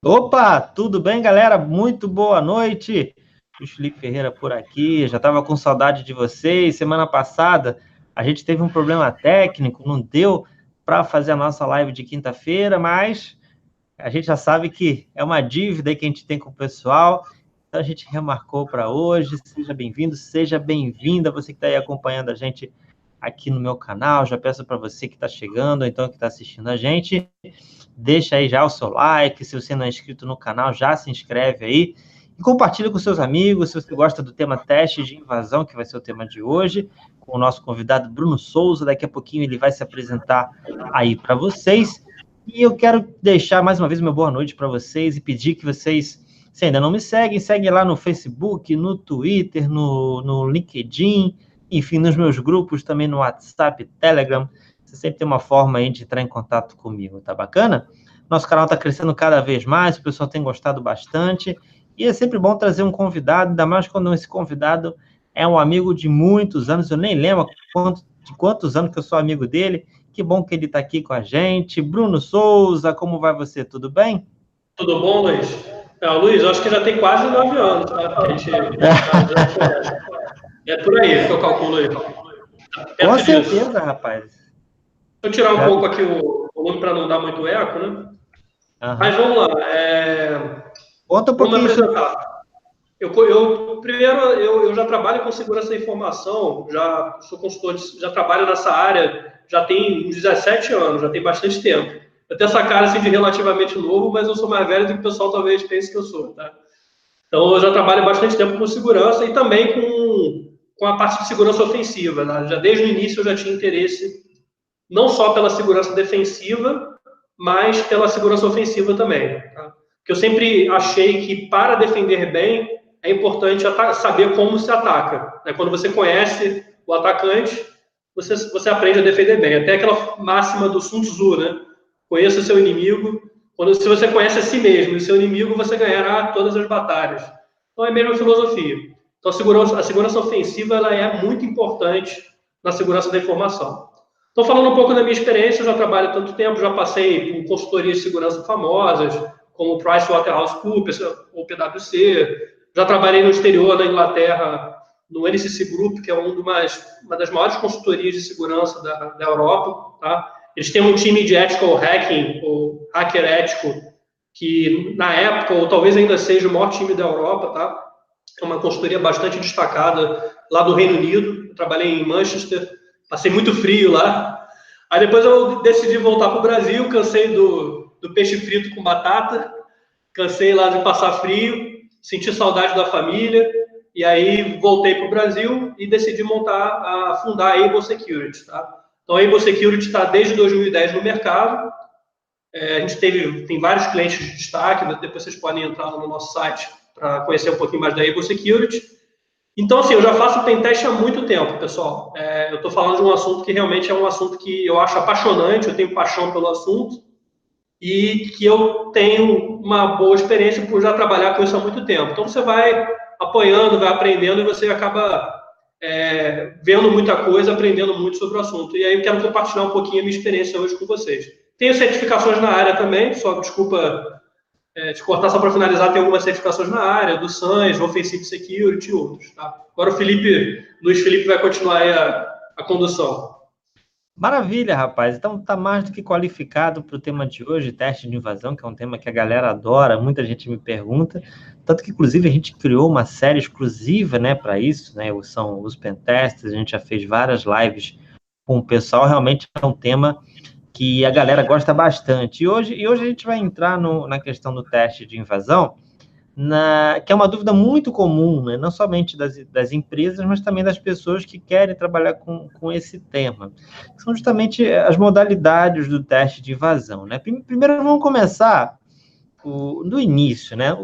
Opa, tudo bem, galera? Muito boa noite. O Felipe Ferreira por aqui. Já estava com saudade de vocês. Semana passada a gente teve um problema técnico, não deu para fazer a nossa live de quinta-feira, mas a gente já sabe que é uma dívida aí que a gente tem com o pessoal. Então a gente remarcou para hoje. Seja bem-vindo, seja bem-vinda, você que está aí acompanhando a gente aqui no meu canal. Já peço para você que está chegando, ou então que está assistindo a gente, deixa aí já o seu like, se você não é inscrito no canal, já se inscreve aí e compartilha com seus amigos, se você gosta do tema teste de invasão, que vai ser o tema de hoje, com o nosso convidado Bruno Souza. Daqui a pouquinho ele vai se apresentar aí para vocês. E eu quero deixar mais uma vez uma boa noite para vocês e pedir que vocês, se ainda não me seguem, seguem lá no Facebook, no Twitter, no LinkedIn, enfim, nos meus grupos, também no WhatsApp, Telegram. Você sempre tem uma forma aí de entrar em contato comigo, tá bacana? Nosso canal está crescendo cada vez mais, o pessoal tem gostado bastante, e é sempre bom trazer um convidado, ainda mais quando esse convidado é um amigo de muitos anos. Eu nem lembro de quantos anos que eu sou amigo dele. Que bom que ele está aqui com a gente. Bruno Souza, como vai você? Tudo bem? Tudo bom, Luiz? Luiz, eu acho que já tem quase 9 anos, tá? A gente já se conhece. É por aí que eu calculo aí. Com Perto disso. certeza, rapaz. Deixa eu tirar um pouco aqui o volume para não dar muito eco, né? Mas vamos lá. Conta um Vamos me pouquinho sobre... apresentar. Primeiro, eu já trabalho com segurança da informação, já sou consultor, já trabalho nessa área, já tem uns 17 anos, já tem bastante tempo. Eu tenho essa cara assim, de relativamente novo, mas eu sou mais velho do que o pessoal talvez pense que eu sou, tá? Então, eu já trabalho bastante tempo com segurança e também com a parte de segurança ofensiva, né? Já desde o início eu já tinha interesse não só pela segurança defensiva, mas pela segurança ofensiva também, tá? Porque eu sempre achei que para defender bem é importante saber como se ataca, né? Quando você conhece o atacante, você aprende a defender bem. Até aquela máxima do Sun Tzu, né? Conheça o seu inimigo. Se você conhece a si mesmo e o seu inimigo, você ganhará todas as batalhas. Então é a mesma filosofia. Então a segurança ofensiva ela é muito importante na segurança da informação. Estou falando um pouco da minha experiência, eu já trabalho há tanto tempo, já passei por consultorias de segurança famosas, como PricewaterhouseCoopers ou PwC, já trabalhei no exterior, na Inglaterra, no NCC Group, que é uma das maiores consultorias de segurança da Europa, tá? Eles têm um time de ethical hacking, ou hacker ético, que na época, ou talvez ainda seja o maior time da Europa, tá? É uma consultoria bastante destacada lá do Reino Unido. Eu trabalhei em Manchester, passei muito frio lá. Aí depois eu decidi voltar para o Brasil, cansei do peixe frito com batata, cansei lá de passar frio, senti saudade da família, e aí voltei para o Brasil e decidi fundar a Able Security, tá? Então a Able Security está desde 2010 no mercado. A gente tem vários clientes de destaque, depois vocês podem entrar no nosso site para conhecer um pouquinho mais da Able Security. Então, assim, eu já faço pentest há muito tempo, pessoal. Eu estou falando de um assunto que realmente é um assunto que eu acho apaixonante, eu tenho paixão pelo assunto e que eu tenho uma boa experiência por já trabalhar com isso há muito tempo. Então, você vai apoiando, vai aprendendo e você acaba vendo muita coisa, aprendendo muito sobre o assunto. E aí eu quero compartilhar um pouquinho a minha experiência hoje com vocês. Tenho certificações na área também, só desculpa te cortar só para finalizar, tem algumas certificações na área, do SANS, Offensive Security e outros. Tá? Agora Luiz Felipe vai continuar aí a condução. Maravilha, rapaz. Então tá mais do que qualificado para o tema de hoje, teste de invasão, que é um tema que a galera adora, muita gente me pergunta, tanto que inclusive a gente criou uma série exclusiva, né, para isso, né, são os pentests, a gente já fez várias lives com o pessoal, realmente é um tema que a galera gosta bastante. E hoje a gente vai entrar na questão do teste de invasão, que é uma dúvida muito comum, né? Não somente das empresas, mas também das pessoas que querem trabalhar com esse tema. São justamente as modalidades do teste de invasão, né? Primeiro vamos começar do início, né?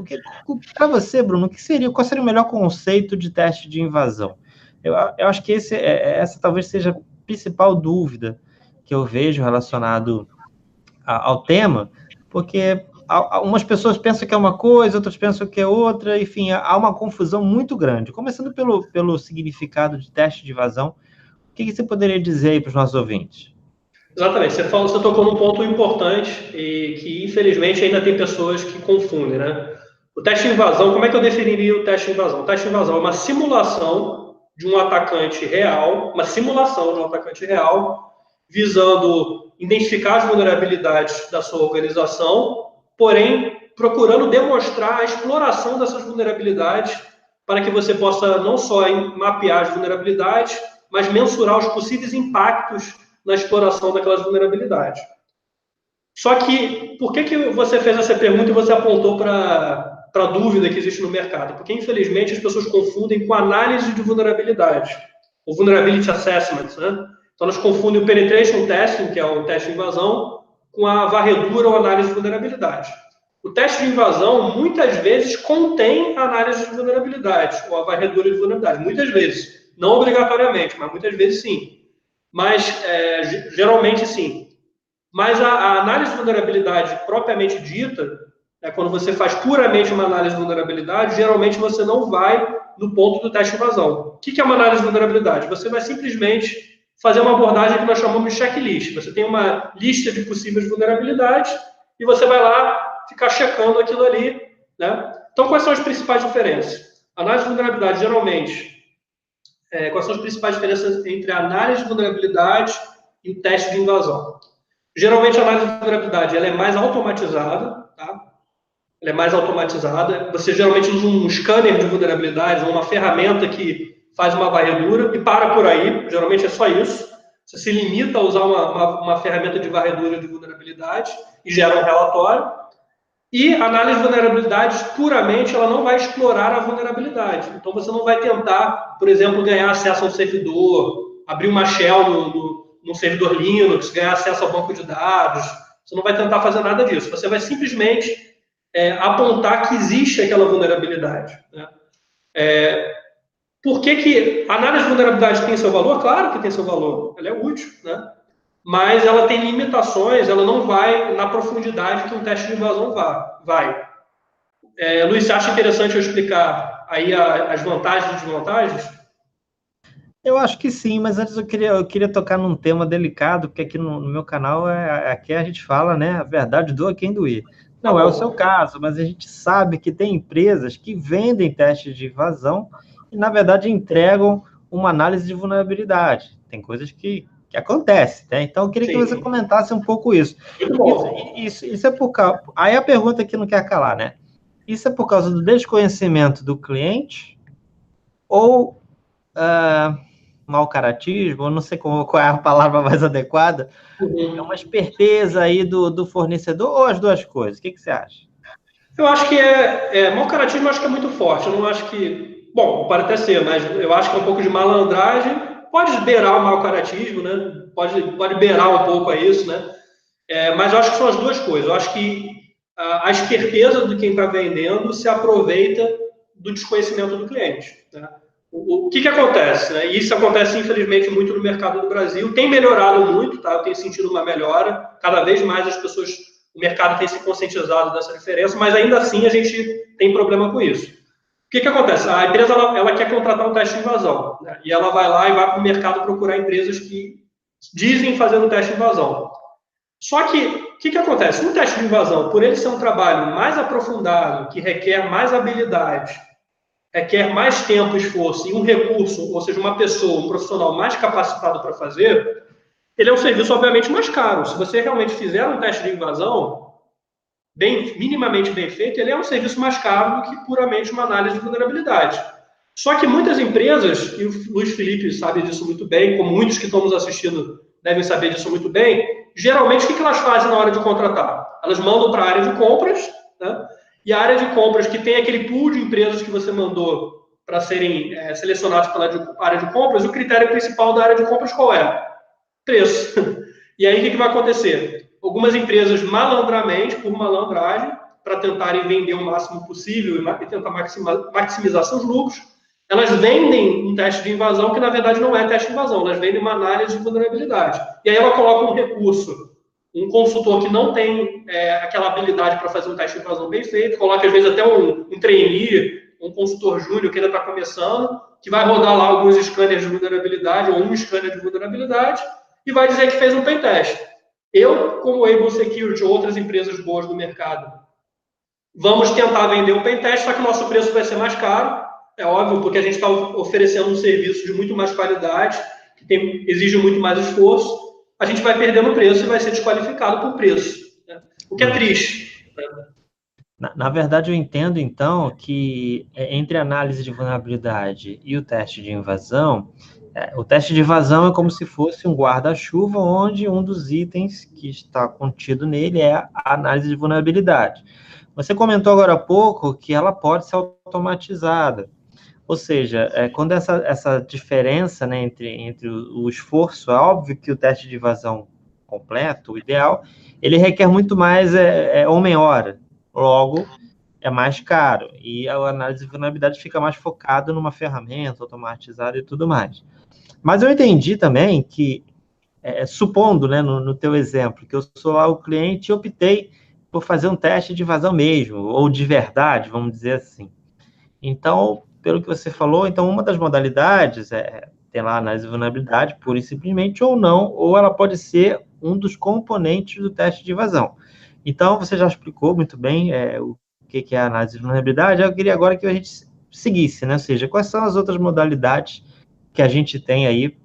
Para você, Bruno, qual seria o melhor conceito de teste de invasão? Eu acho que essa talvez seja a principal dúvida que eu vejo relacionado ao tema, porque algumas pessoas pensam que é uma coisa, outras pensam que é outra, enfim, há uma confusão muito grande. Começando pelo significado de teste de invasão, o que você poderia dizer aí para os nossos ouvintes? Exatamente. Você tocou num ponto importante e que, infelizmente, ainda tem pessoas que confundem, né? O teste de invasão, como é que eu definiria o teste de invasão? O teste de invasão é uma simulação de um atacante real, uma simulação de um atacante real, visando identificar as vulnerabilidades da sua organização, porém procurando demonstrar a exploração dessas vulnerabilidades para que você possa não só mapear as vulnerabilidades, mas mensurar os possíveis impactos na exploração daquelas vulnerabilidades. Só que, por que você fez essa pergunta e você apontou para a dúvida que existe no mercado? Porque, infelizmente, as pessoas confundem com análise de vulnerabilidade, o Vulnerability Assessment, né? Então, elas confundem o Penetration Testing, que é o teste de invasão, com a varredura ou análise de vulnerabilidade. O teste de invasão, muitas vezes, contém a análise de vulnerabilidade, ou a varredura de vulnerabilidade. Muitas vezes. Não obrigatoriamente, mas muitas vezes sim. Mas, geralmente, sim. Mas a análise de vulnerabilidade propriamente dita, quando você faz puramente uma análise de vulnerabilidade, geralmente você não vai no ponto do teste de invasão. O que é uma análise de vulnerabilidade? Você vai simplesmente fazer uma abordagem que nós chamamos de checklist. Você tem uma lista de possíveis vulnerabilidades e você vai lá ficar checando aquilo ali, né? Então, quais são as principais diferenças? A análise de vulnerabilidade, geralmente, quais são as principais diferenças entre a análise de vulnerabilidade e o teste de invasão? Geralmente, a análise de vulnerabilidade ela é mais automatizada, tá? Ela é mais automatizada. Você geralmente usa um scanner de vulnerabilidades ou uma ferramenta que faz uma varredura e para por aí. Geralmente é só isso. Você se limita a usar uma ferramenta de varredura de vulnerabilidade e gera um relatório. E a análise de vulnerabilidades, puramente, ela não vai explorar a vulnerabilidade. Então, você não vai tentar, por exemplo, ganhar acesso a um servidor, abrir uma shell no servidor Linux, ganhar acesso ao banco de dados. Você não vai tentar fazer nada disso. Você vai simplesmente apontar que existe aquela vulnerabilidade. Né? Por que a análise de vulnerabilidade tem seu valor? Claro que tem seu valor. Ela é útil, né? Mas ela tem limitações, ela não vai na profundidade que um teste de invasão vai. Luiz, você acha interessante eu explicar aí as vantagens e desvantagens? Eu acho que sim, mas antes eu queria tocar num tema delicado, porque aqui no meu canal, aqui a gente fala, né, a verdade doa quem doer. Não é o seu caso, mas a gente sabe que tem empresas que vendem testes de invasão e, na verdade, entregam uma análise de vulnerabilidade. Tem coisas que acontecem, né? Então, eu queria que você comentasse um pouco isso. Muito bom. Isso é por causa... Aí a pergunta que não quer calar, né? Isso é por causa do desconhecimento do cliente ou mau caratismo, eu não sei qual é a palavra mais adequada, é uma esperteza aí do fornecedor ou as duas coisas? O que você acha? Eu acho que mau caratismo, eu acho que é muito forte. Eu não acho que... Bom, pode até ser, mas eu acho que é um pouco de malandragem. Pode beirar o mau caratismo, né? Pode beirar um pouco a isso, né? Mas eu acho que são as duas coisas. Eu acho que a esperteza de quem está vendendo se aproveita do desconhecimento do cliente. Né? O que acontece? Né? E isso acontece, infelizmente, muito no mercado do Brasil. Tem melhorado muito, tá? Eu tenho sentido uma melhora. Cada vez mais o mercado tem se conscientizado dessa diferença, mas ainda assim a gente tem problema com isso. O que acontece? A empresa ela quer contratar um teste de invasão, né? E ela vai lá e vai para o mercado procurar empresas que dizem fazer um teste de invasão. Só que, o que acontece? Um teste de invasão, por ele ser um trabalho mais aprofundado, que requer mais habilidade, requer mais tempo, esforço e um recurso, ou seja, uma pessoa, um profissional mais capacitado para fazer, ele é um serviço, obviamente, mais caro. Se você realmente fizer um teste de invasão, minimamente bem feito, ele é um serviço mais caro do que puramente uma análise de vulnerabilidade. Só que muitas empresas, e o Luiz Felipe sabe disso muito bem, como muitos que estão nos assistindo devem saber disso muito bem, geralmente o que elas fazem na hora de contratar? Elas mandam para a área de compras, né? E a área de compras que tem aquele pool de empresas que você mandou para serem selecionados pela área de compras, o critério principal da área de compras qual é? Preço. E aí o que vai acontecer? Algumas empresas malandramente, por malandragem, para tentarem vender o máximo possível e tentar maximizar seus lucros, elas vendem um teste de invasão que, na verdade, não é teste de invasão, elas vendem uma análise de vulnerabilidade. E aí ela coloca um recurso, um consultor que não tem aquela habilidade para fazer um teste de invasão bem feito, coloca, às vezes, até um trainee, um consultor júnior que ainda está começando, que vai rodar lá alguns scanners de vulnerabilidade, ou um scanner de vulnerabilidade, e vai dizer que fez um pentest. eu, como Able Security ou outras empresas boas do mercado, vamos tentar vender o pentest, só que o nosso preço vai ser mais caro, é óbvio, porque a gente está oferecendo um serviço de muito mais qualidade, que exige muito mais esforço, a gente vai perder no preço e vai ser desqualificado por preço, né? O que é triste. Na verdade, eu entendo, então, que entre a análise de vulnerabilidade e o teste de invasão, o teste de invasão é como se fosse um guarda-chuva, onde um dos itens que está contido nele é a análise de vulnerabilidade. Você comentou agora há pouco que ela pode ser automatizada. Ou seja, quando essa diferença, né, entre o esforço, é óbvio que o teste de invasão completo, o ideal, ele requer muito mais homem-hora. Logo, é mais caro. E a análise de vulnerabilidade fica mais focada numa ferramenta automatizada e tudo mais. Mas eu entendi também que, supondo, né, no teu exemplo, que eu sou lá o cliente e optei por fazer um teste de invasão mesmo, ou de verdade, vamos dizer assim. Então, pelo que você falou, então uma das modalidades tem lá a análise de vulnerabilidade, pura e simplesmente, ou não, ou ela pode ser um dos componentes do teste de invasão. Então, você já explicou muito bem o que é a análise de vulnerabilidade. Eu queria agora que a gente seguisse, né? Ou seja, quais são as outras modalidades que a gente tem aí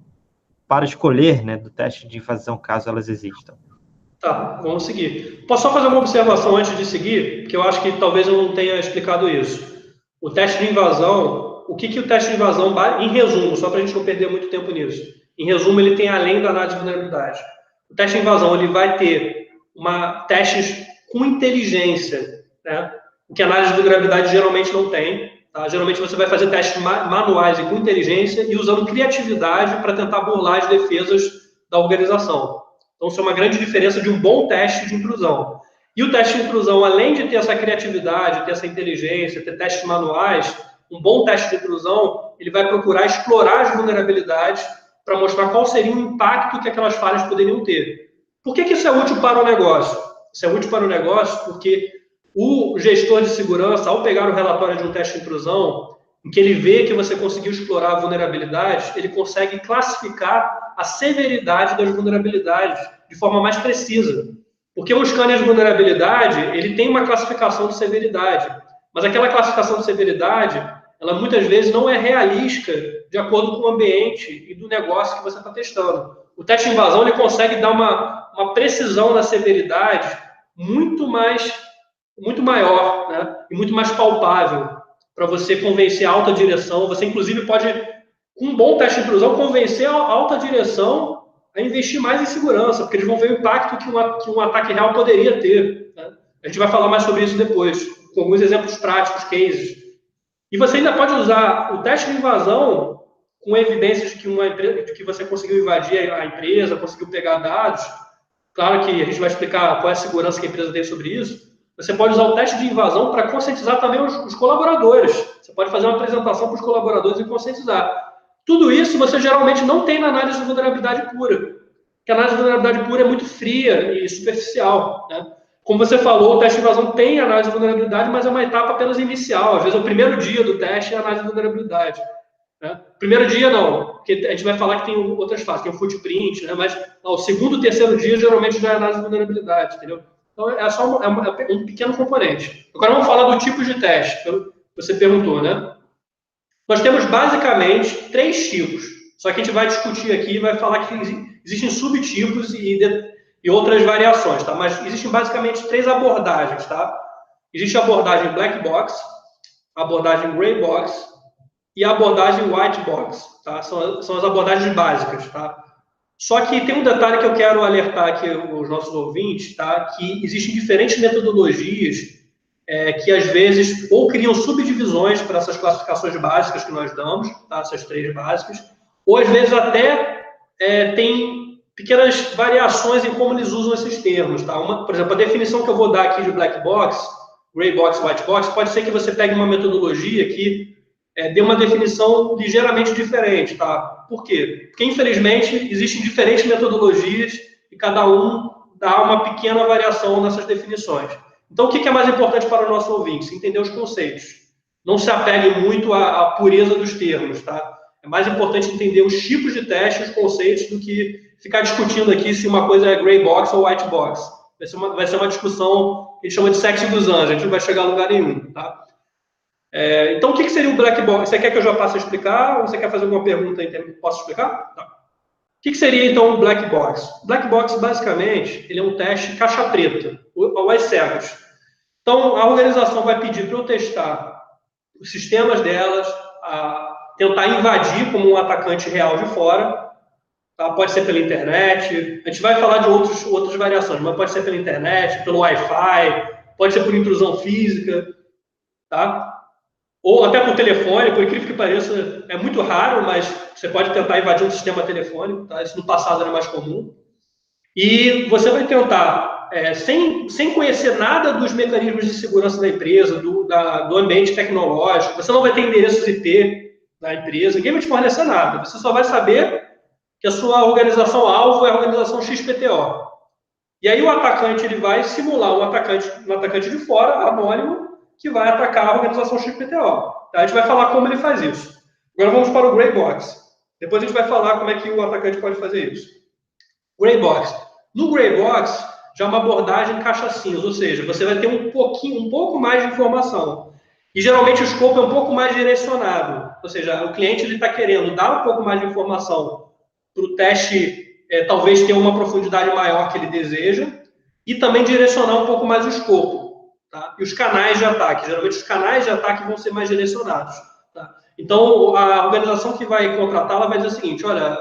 para escolher, né, do teste de invasão, caso elas existam. Tá, vamos seguir. Posso só fazer uma observação antes de seguir? Que eu acho que talvez eu não tenha explicado isso. O teste de invasão, o que o teste de invasão, em resumo, só para a gente não perder muito tempo nisso, em resumo, ele tem além da análise de vulnerabilidade. O teste de invasão, ele vai ter testes com inteligência, né? O que a análise de vulnerabilidade geralmente não tem. Tá? Geralmente você vai fazer testes manuais e com inteligência e usando criatividade para tentar burlar as defesas da organização. Então, isso é uma grande diferença de um bom teste de intrusão. E o teste de intrusão, além de ter essa criatividade, ter essa inteligência, ter testes manuais, um bom teste de intrusão, ele vai procurar explorar as vulnerabilidades para mostrar qual seria o impacto que aquelas falhas poderiam ter. Por que isso é útil para o negócio? Isso é útil para o negócio porque o gestor de segurança, ao pegar o relatório de um teste de intrusão, em que ele vê que você conseguiu explorar a vulnerabilidade, ele consegue classificar a severidade das vulnerabilidades de forma mais precisa. Porque o scanner de vulnerabilidade, ele tem uma classificação de severidade, mas aquela classificação de severidade, ela muitas vezes não é realística de acordo com o ambiente e do negócio que você está testando. O teste de invasão, ele consegue dar uma precisão na severidade muito maior, né? E muito mais palpável para você convencer a alta direção. Você, inclusive, pode, com um bom teste de intrusão, convencer a alta direção a investir mais em segurança, porque eles vão ver o impacto que um ataque real poderia ter, né? A gente vai falar mais sobre isso depois, com alguns exemplos práticos, cases. E você ainda pode usar o teste de invasão com evidências de que você conseguiu invadir a empresa, conseguiu pegar dados. Claro que a gente vai explicar qual é a segurança que a empresa tem sobre isso. Você pode usar o teste de invasão para conscientizar também os colaboradores. Você pode fazer uma apresentação para os colaboradores e conscientizar. Tudo isso você geralmente não tem na análise de vulnerabilidade pura. Porque a análise de vulnerabilidade pura é muito fria e superficial, né? Como você falou, o teste de invasão tem análise de vulnerabilidade, mas é uma etapa apenas inicial. Às vezes, o primeiro dia do teste é a análise de vulnerabilidade, né? Primeiro dia, não, porque a gente vai falar que tem outras fases, tem o footprint, né? Mas o segundo, terceiro dia, geralmente já é análise de vulnerabilidade, entendeu? Então, é só um pequeno componente. Agora, vamos falar do tipo de teste, que você perguntou, né? Nós temos, basicamente, 3 tipos. Só que a gente vai discutir aqui e vai falar que existem subtipos e outras variações, tá? Mas existem, basicamente, 3 abordagens, tá? Existe a abordagem black box, a abordagem gray box e a abordagem white box, tá? São as abordagens básicas, tá? Só que tem um detalhe que eu quero alertar aqui os nossos ouvintes, tá? Que existem diferentes metodologias que, às vezes, ou criam subdivisões para essas classificações básicas que nós damos, tá? Essas 3 básicas, ou, às vezes, até tem pequenas variações em como eles usam esses termos, tá? Por exemplo, a definição que eu vou dar aqui de black box, gray box, white box, pode ser que você pegue uma metodologia que dê uma definição ligeiramente diferente, tá? Por quê? Porque, infelizmente, existem diferentes metodologias e cada um dá uma pequena variação nessas definições. Então, o que é mais importante para o nosso ouvinte? Entender os conceitos. Não se apegue muito à pureza dos termos, tá? É mais importante entender os tipos de testes, os conceitos, do que ficar discutindo aqui se uma coisa é gray box ou white box. Vai ser uma discussão que a gente chama de sexo dos anjos, a gente não vai chegar a lugar nenhum, tá? Então, o que seria o black box? Você quer que eu já passe a explicar ou você quer fazer alguma pergunta aí? Posso explicar? Tá. O que seria, então, o black box? O black box, basicamente, ele é um teste caixa preta, ou às cegas. Então, a organização vai pedir para eu testar os sistemas delas, tentar invadir como um atacante real de fora, tá? Pode ser pela internet, a gente vai falar de outras variações, mas pode ser pela internet, pelo Wi-Fi, pode ser por intrusão física, tá? Ou até por telefone, por incrível que pareça, é muito raro, mas você pode tentar invadir um sistema telefônico, tá? Isso no passado era mais comum. E você vai tentar, sem conhecer nada dos mecanismos de segurança da empresa, do ambiente tecnológico, você não vai ter endereços IP da empresa, ninguém vai te fornecer nada. Você só vai saber que a sua organização-alvo é a organização XPTO. E aí o atacante ele vai simular um atacante de fora, anônimo, que vai atacar a organização XPTO. Tá? A gente vai falar como ele faz isso. Agora vamos para o Gray Box. Depois a gente vai falar como é que o atacante pode fazer isso. Gray Box. No Gray Box, já é uma abordagem caixa cinza, ou seja, você vai ter um pouco mais de informação. E geralmente o escopo é um pouco mais direcionado. Ou seja, o cliente está querendo dar um pouco mais de informação para o teste, talvez ter uma profundidade maior que ele deseja, e também direcionar um pouco mais o escopo. Tá? E os canais de ataque. Geralmente os canais de ataque vão ser mais direcionados. Tá? Então, a organização que vai contratá-la vai dizer o seguinte, olha,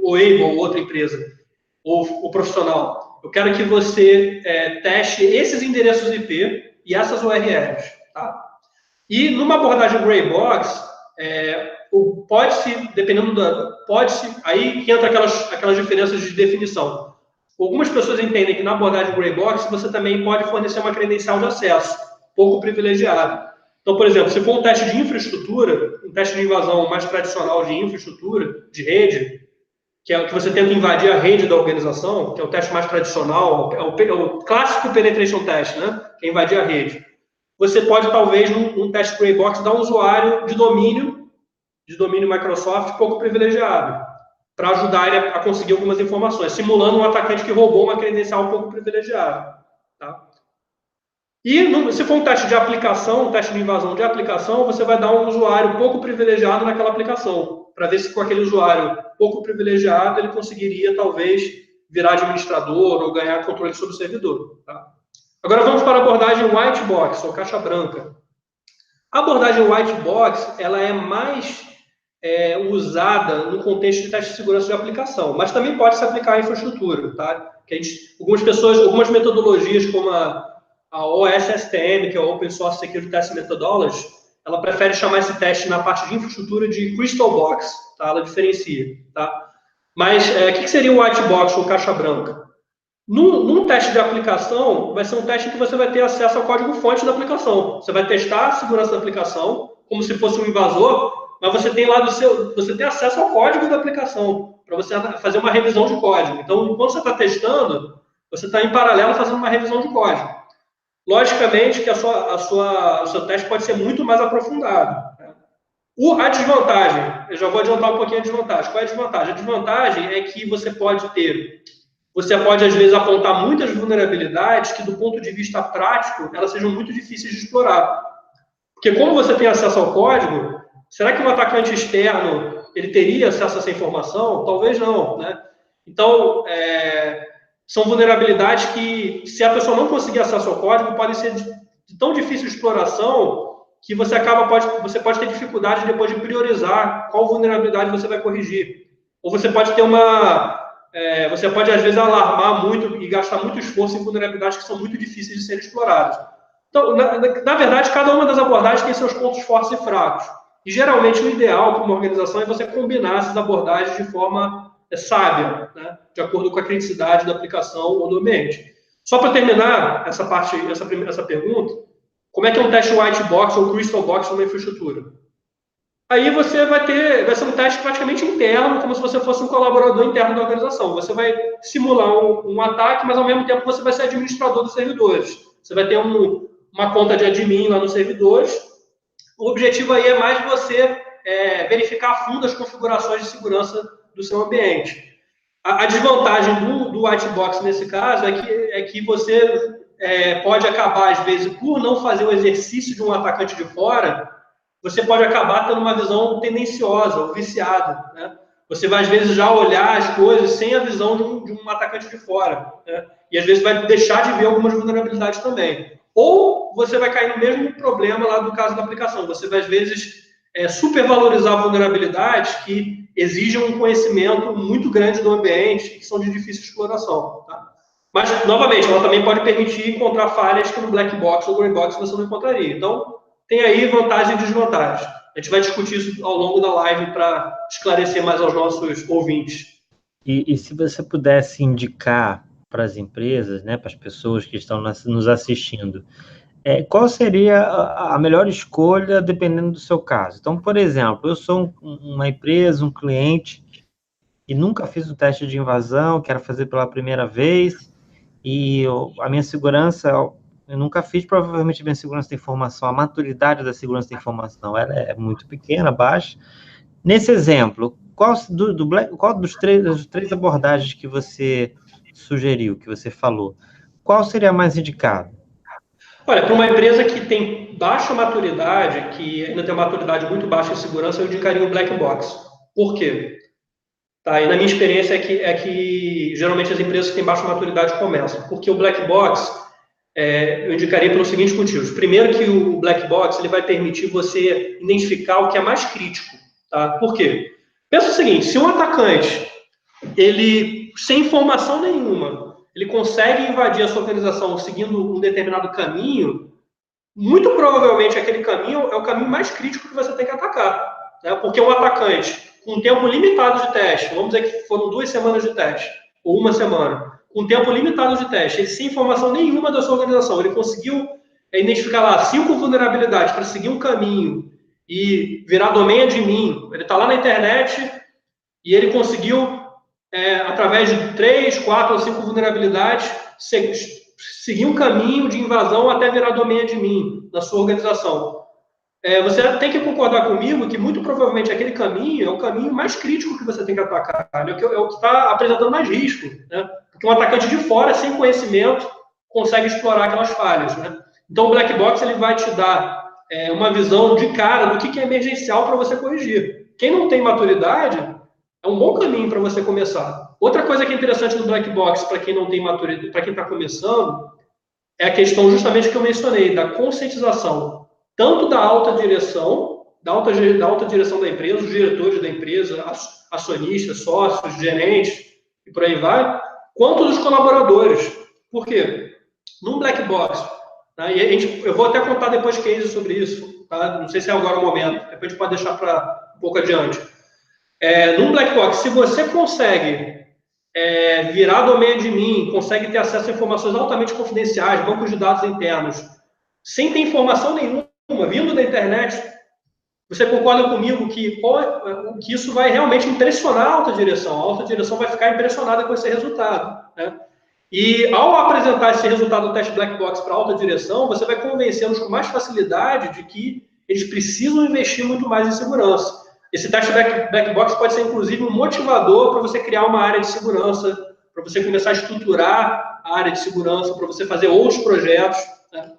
o Able, ou outra empresa, ou o profissional, eu quero que você teste esses endereços IP e essas URLs. Tá? E numa abordagem Gray Box, pode-se, dependendo aí que entra aquelas diferenças de definição. Algumas pessoas entendem que na abordagem Gray Box você também pode fornecer uma credencial de acesso, pouco privilegiada. Então, por exemplo, se for um teste de infraestrutura, um teste de invasão mais tradicional de infraestrutura, de rede, que é o que você tenta invadir a rede da organização, que é o teste mais tradicional, é o clássico penetration test, né? Que é invadir a rede. Você pode, talvez, num teste Gray Box, dar um usuário de domínio Microsoft pouco privilegiado, para ajudar ele a conseguir algumas informações, simulando um atacante que roubou uma credencial um pouco privilegiada. Tá? E se for um teste de aplicação, um teste de invasão de aplicação, você vai dar um usuário pouco privilegiado naquela aplicação, para ver se com aquele usuário pouco privilegiado ele conseguiria, talvez, virar administrador ou ganhar controle sobre o servidor. Tá? Agora vamos para a abordagem White Box, ou caixa branca. A abordagem White Box ela é mais usada no contexto de teste de segurança de aplicação, mas também pode se aplicar à infraestrutura. Tá? Algumas metodologias, como a OSSTM, que é o Open Source Security Test Methodology, ela prefere chamar esse teste na parte de infraestrutura de Crystal Box, tá? Ela diferencia. Tá? Mas o que seria o White Box ou caixa branca? Num teste de aplicação, vai ser um teste em que você vai ter acesso ao código-fonte da aplicação. Você vai testar a segurança da aplicação, como se fosse um invasor, mas você tem você tem acesso ao código da aplicação, para você fazer uma revisão de código. Então, enquanto você está testando, você está em paralelo fazendo uma revisão de código. Logicamente que o seu teste pode ser muito mais aprofundado. Né? A desvantagem, eu já vou adiantar um pouquinho a desvantagem. Qual é a desvantagem? A desvantagem é que você pode, às vezes, apontar muitas vulnerabilidades que, do ponto de vista prático, elas sejam muito difíceis de explorar. Porque como você tem acesso ao código, será que um atacante externo ele teria acesso a essa informação? Talvez não. Né? Então, são vulnerabilidades que, se a pessoa não conseguir acesso ao código, podem ser de tão difícil de exploração que você pode ter dificuldade depois de priorizar qual vulnerabilidade você vai corrigir. Ou você pode ter você pode, às vezes, alarmar muito e gastar muito esforço em vulnerabilidades que são muito difíceis de serem exploradas. Então, na verdade, cada uma das abordagens tem seus pontos fortes e fracos. E, geralmente, o ideal para uma organização é você combinar essas abordagens de forma sábia, né? De acordo com a criticidade da aplicação ou do ambiente. Só para terminar essa pergunta, como é que é um teste White Box ou Crystal Box numa infraestrutura? Aí vai ser um teste praticamente interno, como se você fosse um colaborador interno da organização. Você vai simular um ataque, mas ao mesmo tempo você vai ser administrador dos servidores. Você vai ter uma conta de admin lá nos servidores. O objetivo aí é mais você verificar a fundo as configurações de segurança do seu ambiente. A desvantagem do white box nesse caso é que você pode acabar, às vezes, por não fazer o exercício de um atacante de fora, você pode acabar tendo uma visão tendenciosa ou viciada, né? Você vai, às vezes, já olhar as coisas sem a visão de um atacante de fora, né? E, às vezes, vai deixar de ver algumas vulnerabilidades também. Ou você vai cair no mesmo problema lá do caso da aplicação. Você vai, às vezes, supervalorizar vulnerabilidades que exigem um conhecimento muito grande do ambiente e que são de difícil exploração, tá? Mas, novamente, ela também pode permitir encontrar falhas que no black box ou grey box você não encontraria. Então, tem aí vantagens e desvantagens. A gente vai discutir isso ao longo da live para esclarecer mais aos nossos ouvintes. E se você pudesse indicar para as empresas, né, para as pessoas que estão nos assistindo, qual seria a melhor escolha dependendo do seu caso? Então, por exemplo, eu sou uma empresa, um cliente, e nunca fiz o teste de invasão, quero fazer pela primeira vez, e a minha segurança, eu nunca fiz, provavelmente a minha segurança da informação, a maturidade da segurança da informação, ela é muito pequena, baixa. Nesse exemplo, qual das três abordagens que você sugeriu, que você falou, qual seria a mais indicada? Olha, para uma empresa que tem baixa maturidade, que ainda tem uma maturidade muito baixa em segurança, eu indicaria o black box. Por quê? Tá, e na minha experiência é que geralmente as empresas que têm baixa maturidade começam. Porque o black box, eu indicaria pelos seguintes motivos. Primeiro que o black box ele vai permitir você identificar o que é mais crítico. Tá? Por quê? Pensa o seguinte, se um atacante, ele sem informação nenhuma, ele consegue invadir a sua organização seguindo um determinado caminho, muito provavelmente aquele caminho é o caminho mais crítico que você tem que atacar. Né? Porque um atacante com um tempo limitado de teste, vamos dizer que foram 2 semanas de teste, ou 1 semana, com tempo limitado de teste, ele sem informação nenhuma da sua organização, ele conseguiu identificar lá 5 vulnerabilidades para seguir um caminho e virar domain admin. Ele está lá na internet e ele conseguiu, através de 3, 4 ou 5 vulnerabilidades, seguir um caminho de invasão até virar domain admin na sua organização. Você tem que concordar comigo que muito provavelmente aquele caminho é o caminho mais crítico que você tem que atacar, é o que está apresentando mais risco, né? Porque um atacante de fora, sem conhecimento, consegue explorar aquelas falhas, né? Então o black box ele vai te dar uma visão de cara do que é emergencial para você corrigir. Quem não tem maturidade, é um bom caminho para você começar. Outra coisa que é interessante no black box para quem não tem maturidade, para quem está começando, é a questão justamente que eu mencionei, da conscientização, tanto da alta direção, da alta direção da empresa, os diretores da empresa, acionistas, sócios, gerentes, e por aí vai, quanto dos colaboradores. Por quê? Num black box, tá? Eu vou até contar depois cases sobre isso, tá? Não sei se é agora o momento, depois a gente pode deixar para um pouco adiante. Num black box, se você consegue virar domain admin, consegue ter acesso a informações altamente confidenciais, bancos de dados internos, sem ter informação nenhuma, vindo da internet, você concorda comigo que isso vai realmente impressionar a alta direção? A alta direção vai ficar impressionada com esse resultado, né? E ao apresentar esse resultado do teste black box para a alta direção, você vai convencê-los com mais facilidade de que eles precisam investir muito mais em segurança. Esse teste black box pode ser, inclusive, um motivador para você criar uma área de segurança, para você começar a estruturar a área de segurança, para você fazer outros projetos, né?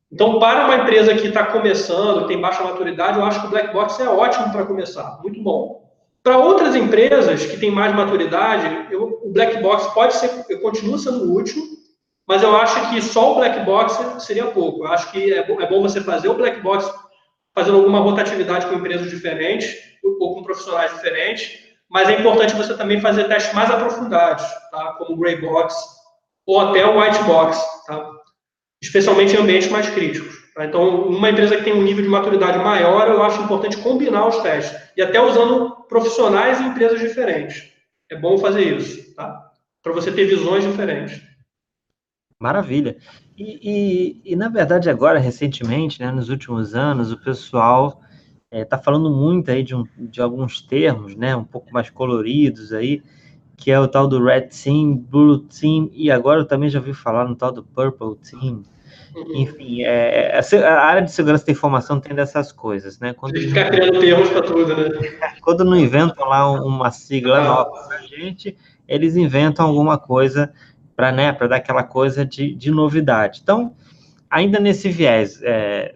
Então, para uma empresa que está começando, tem baixa maturidade, eu acho que o black box é ótimo para começar, muito bom. Para outras empresas que têm mais maturidade, o black box continua sendo útil, mas eu acho que só o black box seria pouco. Eu acho que é bom você fazer o black box fazendo alguma rotatividade com empresas diferentes ou com profissionais diferentes, mas é importante você também fazer testes mais aprofundados, tá? Como o gray box ou até o white box, tá? Especialmente em ambientes mais críticos, tá? Então, uma empresa que tem um nível de maturidade maior, eu acho importante combinar os testes, e até usando profissionais em empresas diferentes. É bom fazer isso, tá? Para você ter visões diferentes. Maravilha. E na verdade, agora, recentemente, né, nos últimos anos, o pessoal está falando muito aí de alguns termos, né, um pouco mais coloridos aí, que é o tal do Red Team, Blue Team, e agora eu também já ouvi falar no tal do Purple Team. Enfim, a área de segurança da informação tem dessas coisas, né? Quando eles ficam criando termos para tudo, né? Quando não inventam lá uma sigla nova para a gente, eles inventam alguma coisa para, né, dar aquela coisa de novidade. Então, ainda nesse viés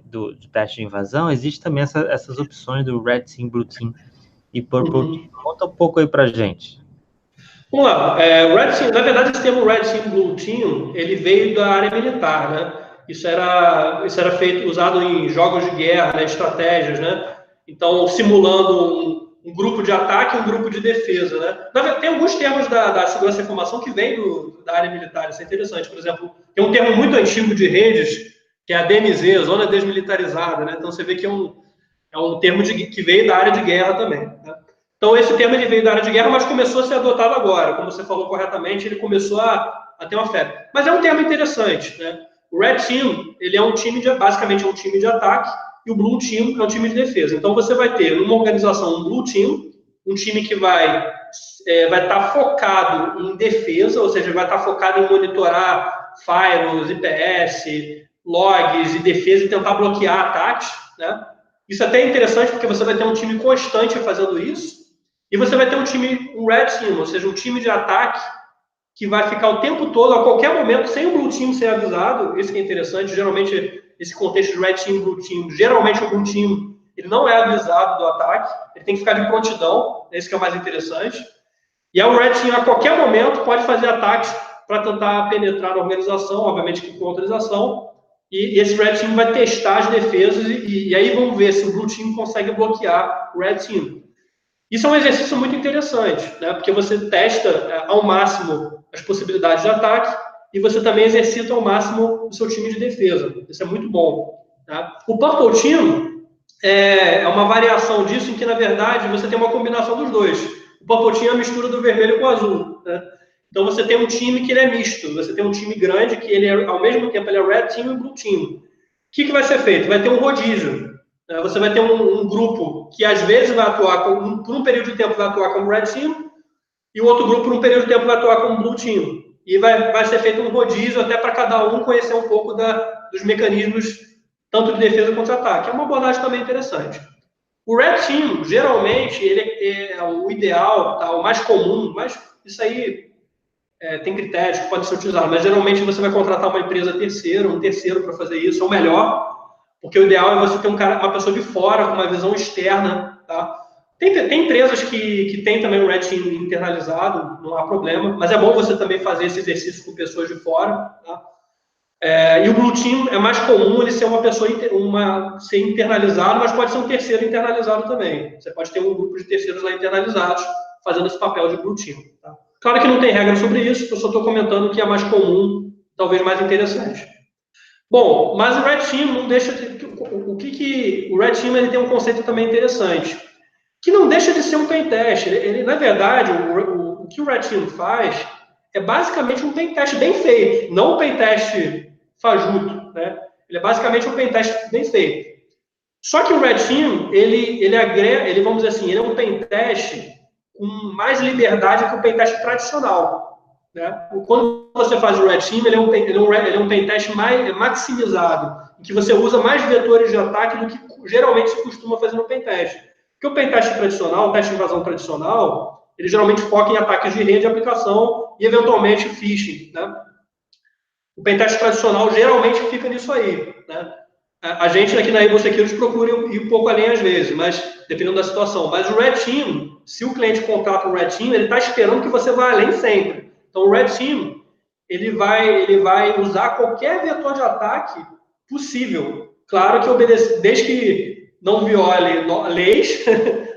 do teste de invasão, existe também essas opções do Red Team, Blue Team e Purple Team. Conta um pouco aí para a gente. Vamos lá. Red Team, na verdade, esse termo Red Team, Blue Team, ele veio da área militar, né? Isso era usado em jogos de guerra, né? Estratégias, né? Então, simulando um grupo de ataque e um grupo de defesa, né? Tem alguns termos da segurança da informação que vêm da área militar, isso é interessante. Por exemplo, tem um termo muito antigo de redes, que é a DMZ, Zona Desmilitarizada, né? Então, você vê que é um termo que veio da área de guerra também, né? Então, esse termo ele veio da área de guerra, mas começou a ser adotado agora. Como você falou corretamente, ele começou a ter uma febre. Mas é um termo interessante, né? O Red Team, ele é basicamente um time de ataque, e o Blue Team é um time de defesa. Então, você vai ter, numa organização, um Blue Team, um time que vai estar focado em defesa, ou seja, vai estar focado em monitorar firewalls, IPS, logs e defesa e tentar bloquear ataques, né? Isso é até interessante, porque você vai ter um time constante fazendo isso, e você vai ter um Red Team, ou seja, um time de ataque que vai ficar o tempo todo, a qualquer momento, sem o Blue Team ser avisado. Isso que é interessante. Geralmente, esse contexto de Red Team, Blue Team, geralmente o Blue Team ele não é avisado do ataque, ele tem que ficar de prontidão, é isso que é o mais interessante. E aí o Red Team, a qualquer momento, pode fazer ataques para tentar penetrar na organização, obviamente com autorização, e esse Red Team vai testar as defesas, e aí vamos ver se o Blue Team consegue bloquear o Red Team. Isso é um exercício muito interessante, né? Porque você testa ao máximo as possibilidades de ataque e você também exercita ao máximo o seu time de defesa. Isso é muito bom. Tá? O Purple Team é uma variação disso, em que, na verdade, você tem uma combinação dos dois. O Purple Team é a mistura do vermelho com o azul, né? Então, você tem um time que ele é misto. Você tem um time grande que, ao mesmo tempo, ele é Red Team e Blue Team. O que vai ser feito? Vai ter um rodízio. Você vai ter um grupo que, às vezes, vai atuar por um período de tempo, vai atuar como Red Team, e o outro grupo, por um período de tempo, vai atuar como Blue Team. E vai ser feito um rodízio até para cada um conhecer um pouco dos mecanismos, tanto de defesa quanto de ataque. É uma abordagem também interessante. O Red Team, geralmente, ele é o ideal, tá? O mais comum, mas isso aí tem critérios que podem ser utilizados, mas geralmente você vai contratar uma empresa terceira, um terceiro para fazer isso, ou melhor, porque o ideal é você ter uma pessoa de fora, com uma visão externa, tá? Tem empresas que tem também o Red Team internalizado, não há problema, mas é bom você também fazer esse exercício com pessoas de fora, tá? E o Blue Team é mais comum ele ser uma pessoa ser internalizado, mas pode ser um terceiro internalizado também. Você pode ter um grupo de terceiros lá internalizados fazendo esse papel de Blue Team, tá? Claro que não tem regra sobre isso, eu só estou comentando que é mais comum, talvez mais interessante. Bom, mas o Red Team não deixa de... O Red Team ele tem um conceito também interessante, que não deixa de ser um pentest. Ele, na verdade, o que o Red Team faz é basicamente um pentest bem feito, não um pentest fajuto, né? Ele é basicamente um pentest bem feito. Só que o Red Team, ele agrega, vamos dizer assim, ele é um pentest com mais liberdade que o pentest tradicional, né? Quando você faz o Red Team, ele é um pentest mais maximizado, em que você usa mais vetores de ataque do que geralmente se costuma fazer no pentest. Porque o pentest tradicional, o teste de invasão tradicional, ele geralmente foca em ataques de rede, aplicação e, eventualmente, phishing, né? O pentest tradicional geralmente fica nisso aí, né? A gente aqui na Able Security procura ir um pouco além às vezes, mas dependendo da situação. Mas o Red Team, se o cliente contrata o Red Team, ele está esperando que você vá além sempre. Então, o Red Team, ele vai usar qualquer vetor de ataque possível. Claro que desde que não viole leis,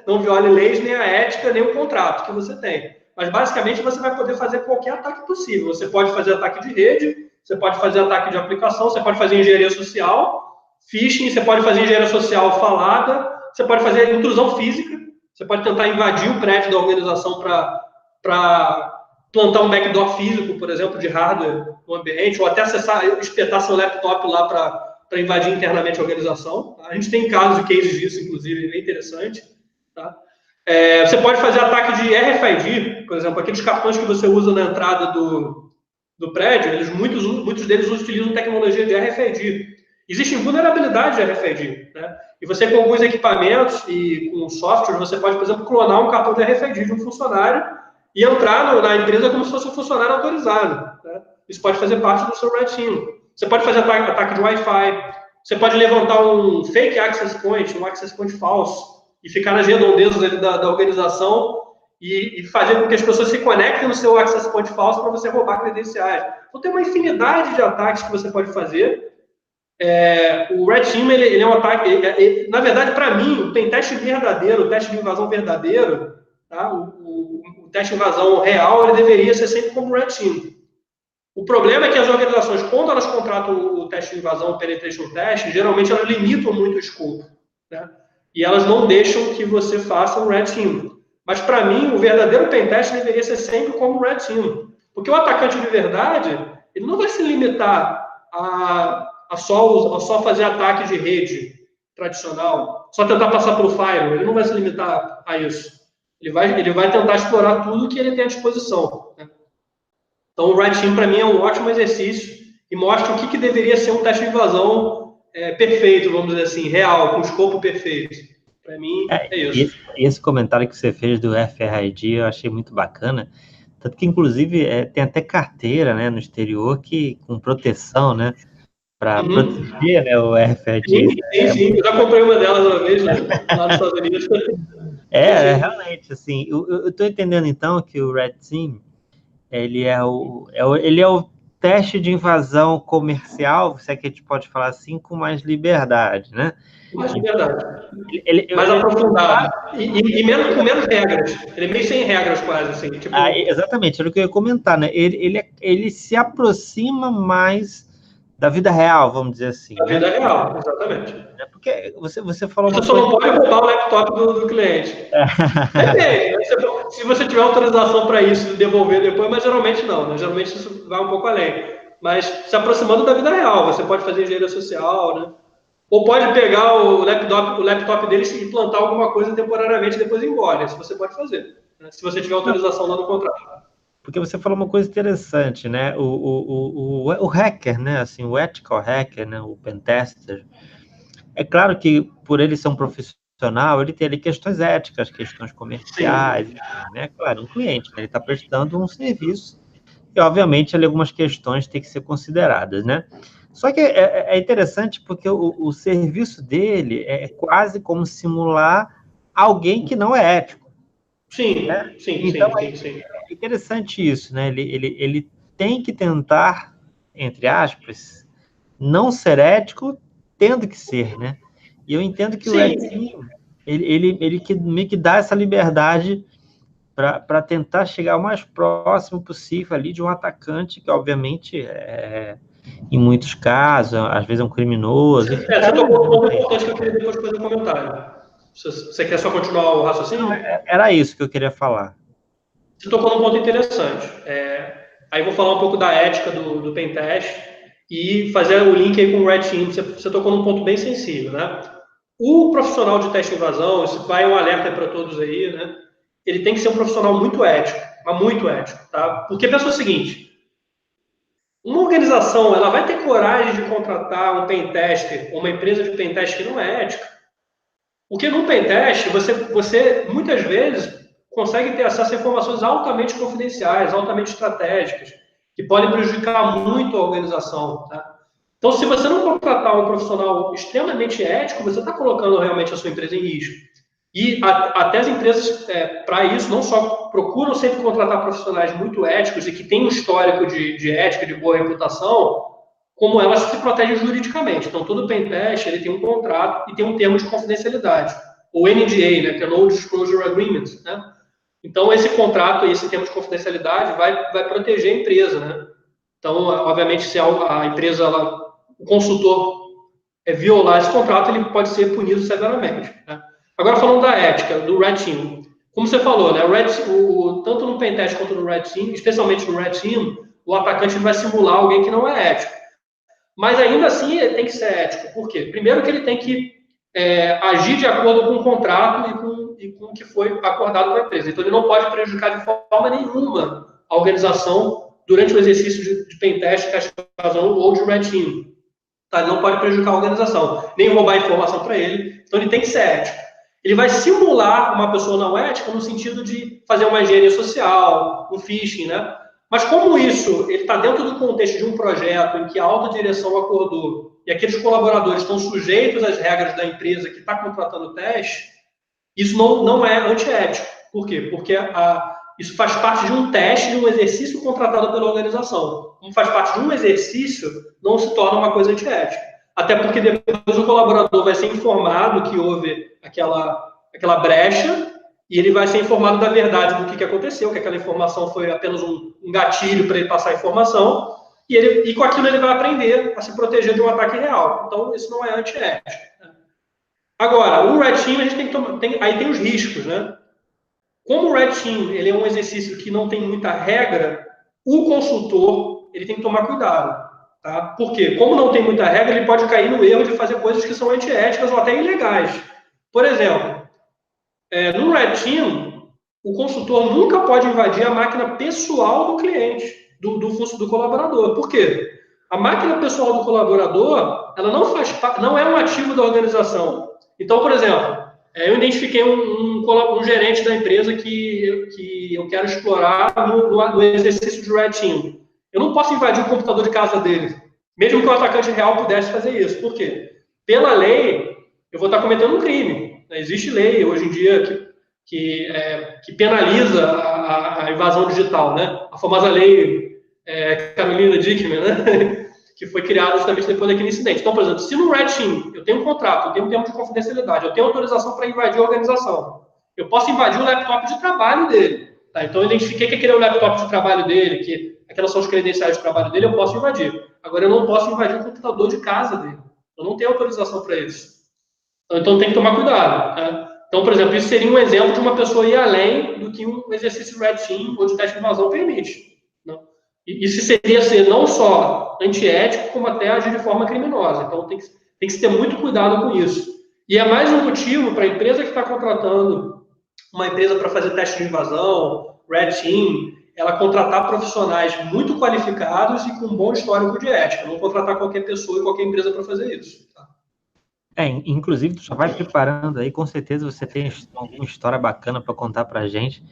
não viole leis, nem a ética, nem o contrato que você tem. Mas, basicamente, você vai poder fazer qualquer ataque possível. Você pode fazer ataque de rede, você pode fazer ataque de aplicação, você pode fazer engenharia social, phishing, você pode fazer engenharia social falada, você pode fazer intrusão física, você pode tentar invadir o prédio da organização para plantar um backdoor físico, por exemplo, de hardware no ambiente, ou até espetar seu laptop lá para invadir internamente a organização. Tá? A gente tem casos e cases disso, inclusive, bem interessante. Tá? Você pode fazer ataque de RFID, por exemplo, aqueles cartões que você usa na entrada do prédio, muitos deles utilizam tecnologia de RFID. Existem vulnerabilidades de RFID, né? E você, com alguns equipamentos e com software, você pode, por exemplo, clonar um cartão de RFID de um funcionário e entrar na empresa como se fosse um funcionário autorizado, né? Isso pode fazer parte do seu Red Team. Você pode fazer ataque de Wi-Fi, você pode levantar um fake access point, um access point falso, e ficar nas redondezas ali da organização e fazer com que as pessoas se conectem no seu access point falso para você roubar credenciais. Então, tem uma infinidade de ataques que você pode fazer. O Red Team, ele é um ataque... na verdade, para mim, o pentest verdadeiro, o teste de invasão verdadeiro, tá? O teste de invasão real, ele deveria ser sempre como Red Team. O problema é que as organizações, quando elas contratam o teste de invasão, o penetration test, geralmente elas limitam muito o escopo, né? E elas não deixam que você faça um Red Team. Mas, para mim, o verdadeiro pentest deveria ser sempre como Red Team. Porque o atacante de verdade, ele não vai se limitar a só fazer ataque de rede tradicional, só tentar passar pelo firewall. Ele não vai se limitar a isso. Ele vai tentar explorar tudo que ele tem à disposição, né? Então, o Red Team, para mim, é um ótimo exercício e mostra o que deveria ser um teste de invasão perfeito, vamos dizer assim, real, com escopo perfeito. Para mim, é isso. Esse comentário que você fez do FRID eu achei muito bacana, tanto que, inclusive, tem até carteira, né, no exterior com proteção, né, para proteger, né, o RFID. Sim, eu já comprei uma delas uma vez, né, lá nos Estados Unidos. Realmente, assim, eu estou entendendo, então, que o Red Team, ele é o teste de invasão comercial, se é que a gente pode falar assim, com mais liberdade, né? Mais liberdade. Mais aprofundado. Com menos regras. Ele é meio sem regras, quase, assim. Tipo... exatamente, era o que eu ia comentar, né? Ele se aproxima mais da vida real, vamos dizer assim. Da vida real, exatamente. Porque você falou você só não pode roubar o laptop do cliente. Depende, né? Se você tiver autorização para isso, devolver depois, mas geralmente não, né? Geralmente isso vai um pouco além. Mas se aproximando da vida real, você pode fazer engenharia social, né? Ou pode pegar o laptop deles e implantar alguma coisa temporariamente e depois ir embora. Isso você pode fazer, né? Se você tiver autorização lá no contrato. Porque você falou uma coisa interessante, né? O hacker, né? Assim, o ethical hacker, né? O pentester. É claro que, por ele ser um profissional, ele tem ali questões éticas, questões comerciais, enfim, né? Claro, um cliente, né? Ele está prestando um serviço e, obviamente, ali algumas questões têm que ser consideradas, né? Só que é interessante porque o serviço dele é quase como simular alguém que não é ético. Sim, né? sim, então, sim. É interessante isso, né? Ele tem que tentar, entre aspas, não ser ético, tendo que ser, né? E eu entendo que o Red Team, ele meio que dá essa liberdade para tentar chegar o mais próximo possível ali de um atacante que, obviamente, em muitos casos, às vezes é um criminoso. Você tocou um ponto importante que eu queria depois fazer um comentário. Você quer só continuar o raciocínio? Não, era isso que eu queria falar. Você tocou num ponto interessante. Aí eu vou falar um pouco da ética do pentest e fazer o link aí com o Red Team. Você tocou num ponto bem sensível, né? O profissional de teste de invasão, isso vai um alerta para todos aí, né? Ele tem que ser um profissional muito ético, mas muito ético, tá? Porque pensa o seguinte, uma organização, ela vai ter coragem de contratar um pentester ou uma empresa de pentest que não é ética? Porque no pentest, você muitas vezes consegue ter acesso a informações altamente confidenciais, altamente estratégicas, que podem prejudicar muito a organização, tá? Então, se você não contratar um profissional extremamente ético, você está colocando realmente a sua empresa em risco. E até as empresas, para isso, não só procuram sempre contratar profissionais muito éticos e que têm um histórico de ética, de boa reputação, como elas se protegem juridicamente. Então, todo pentest ele tem um contrato e tem um termo de confidencialidade, ou NDA, né, que é No Disclosure Agreement, né? Então, esse contrato e esse termo de confidencialidade vai proteger a empresa, né? Então, obviamente, se a empresa, o consultor violar esse contrato, ele pode ser punido severamente, né? Agora, falando da ética, do Red Team, como você falou, né, tanto no pentest quanto no Red Team, especialmente no Red Team, o atacante vai simular alguém que não é ético. Mas ainda assim ele tem que ser ético. Por quê? Primeiro que ele tem que agir de acordo com o contrato e com o que foi acordado com a empresa. Então ele não pode prejudicar de forma nenhuma a organização durante o exercício de pentest, teste de invasão ou de red team. Tá? Ele não pode prejudicar a organização, nem roubar informação para ele, então ele tem que ser ético. Ele vai simular uma pessoa não ética no sentido de fazer uma engenharia social, um phishing, né? Mas como isso ele está dentro do contexto de um projeto em que a alta direção acordou e aqueles colaboradores estão sujeitos às regras da empresa que está contratando o teste, isso não é antiético. Por quê? Porque isso faz parte de um teste, de um exercício contratado pela organização. Como faz parte de um exercício, não se torna uma coisa antiética. Até porque depois o colaborador vai ser informado que houve aquela brecha e ele vai ser informado da verdade do que aconteceu, que aquela informação foi apenas um gatilho para ele passar a informação, e com aquilo ele vai aprender a se proteger de um ataque real. Então, isso não é antiético. Agora, o Red Team, a gente tem que tomar, aí tem os riscos, né? Como o Red Team ele é um exercício que não tem muita regra, o consultor ele tem que tomar cuidado. Tá? Por quê? Como não tem muita regra, ele pode cair no erro de fazer coisas que são antiéticas ou até ilegais. Por exemplo, no Red Team, o consultor nunca pode invadir a máquina pessoal do cliente, do colaborador. Por quê? A máquina pessoal do colaborador, ela não é um ativo da organização. Então, por exemplo, eu identifiquei um gerente da empresa que eu quero explorar no exercício de Red Team. Eu não posso invadir o computador de casa dele, mesmo que o atacante real pudesse fazer isso. Por quê? Pela lei, eu vou estar cometendo um crime. Existe lei hoje em dia que penaliza a invasão digital, né? A famosa lei Carolina Dickman, né? Que foi criada justamente depois daquele incidente. Então, por exemplo, se no Red Team eu tenho um contrato, eu tenho um tempo de confidencialidade, eu tenho autorização para invadir a organização, eu posso invadir o laptop de trabalho dele. Tá? Então, eu identifiquei que aquele é o laptop de trabalho dele, que aquelas são os credenciais de trabalho dele, eu posso invadir. Agora, eu não posso invadir o computador de casa dele. Eu não tenho autorização para isso. Então, tem que tomar cuidado. Tá? Então, por exemplo, isso seria um exemplo de uma pessoa ir além do que um exercício Red Team ou de teste de invasão permite. Não? Isso seria ser não só antiético, como até agir de forma criminosa. Então, tem que se ter muito cuidado com isso. E é mais um motivo para a empresa que está contratando uma empresa para fazer teste de invasão, Red Team, ela contratar profissionais muito qualificados e com um bom histórico de ética. Não contratar qualquer pessoa e qualquer empresa para fazer isso. Tá? Inclusive, tu já vai preparando aí, com certeza você tem alguma história bacana para contar para a gente.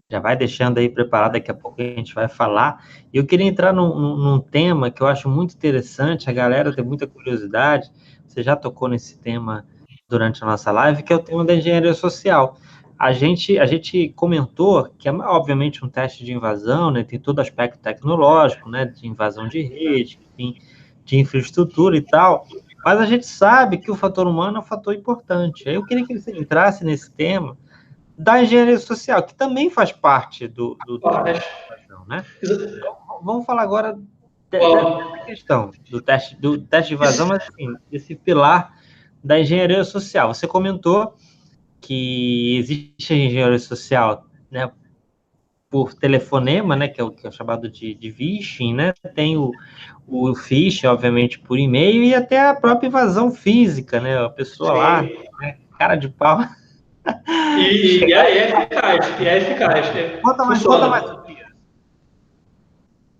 Já vai deixando aí preparado, daqui a pouco a gente vai falar. E eu queria entrar num tema que eu acho muito interessante, a galera tem muita curiosidade, você já tocou nesse tema durante a nossa live, que é o tema da engenharia social. A gente comentou que é, obviamente, um teste de invasão, né, tem todo o aspecto tecnológico, né, de invasão de rede, enfim, de infraestrutura e tal, mas a gente sabe que o fator humano é um fator importante. Aí eu queria que você entrasse nesse tema da engenharia social, que também faz parte do teste de invasão, né? Então, vamos falar agora dessa questão do teste de invasão, mas assim, esse pilar da engenharia social. Você comentou que existe a engenharia social, né, por telefonema, né, que é o chamado de phishing, né? Tem o phishing, obviamente, por e-mail, e até a própria invasão física, né? A pessoa lá, né, cara de pau. E é eficaz. Conta mais sobre isso.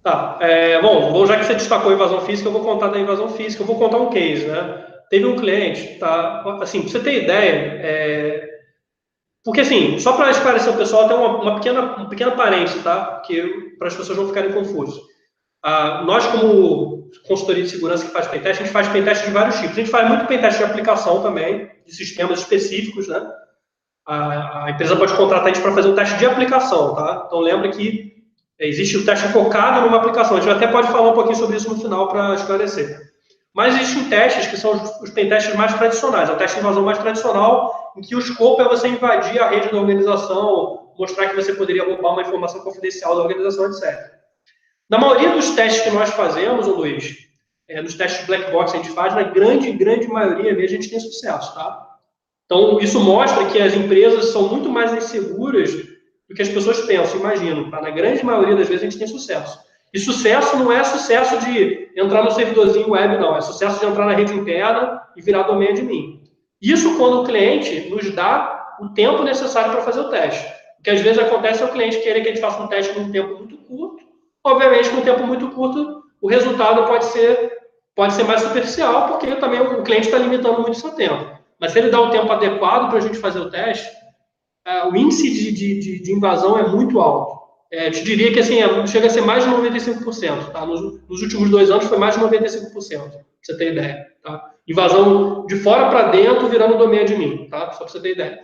Tá. Bom, já que você destacou a invasão física, eu vou contar da invasão física, eu vou contar um case, né? Teve um cliente, tá? Assim, pra você ter ideia, porque assim, só para esclarecer o pessoal, tem um pequeno parênteses, tá? Para as pessoas não ficarem confusas. Nós, como consultoria de segurança que faz pentest, a gente faz pentest de vários tipos. A gente faz muito pentest de aplicação também, de sistemas específicos, né? A empresa pode contratar a gente para fazer um teste de aplicação, tá? Então, lembra que existe o teste focado numa aplicação. A gente até pode falar um pouquinho sobre isso no final para esclarecer. Mas existem testes que são os pentestes mais tradicionais. É o teste de invasão mais tradicional, em que o escopo é você invadir a rede da organização, mostrar que você poderia roubar uma informação confidencial da organização, etc. Na maioria dos testes que nós fazemos, Luiz, nos testes de black box que a gente faz, na grande maioria mesmo, a gente tem sucesso, tá? Então, isso mostra que as empresas são muito mais inseguras do que as pessoas pensam, imaginam. Tá? Na grande maioria das vezes, a gente tem sucesso. E sucesso não é sucesso de entrar no servidorzinho web, não. É sucesso de entrar na rede interna e virar domain de mim. Isso quando o cliente nos dá o tempo necessário para fazer o teste. O que às vezes acontece é o cliente querer que a gente faça um teste num tempo muito curto, Obviamente, com um tempo muito curto, o resultado pode ser mais superficial, porque também o cliente está limitando muito o seu tempo. Mas se ele dá o tempo adequado para a gente fazer o teste, o índice de invasão é muito alto. Eu te diria que assim, chega a ser mais de 95%. Tá? Nos últimos 2 anos foi mais de 95%, para você ter ideia. Tá? Invasão de fora para dentro virando domínio de mim, tá? Só para você ter ideia.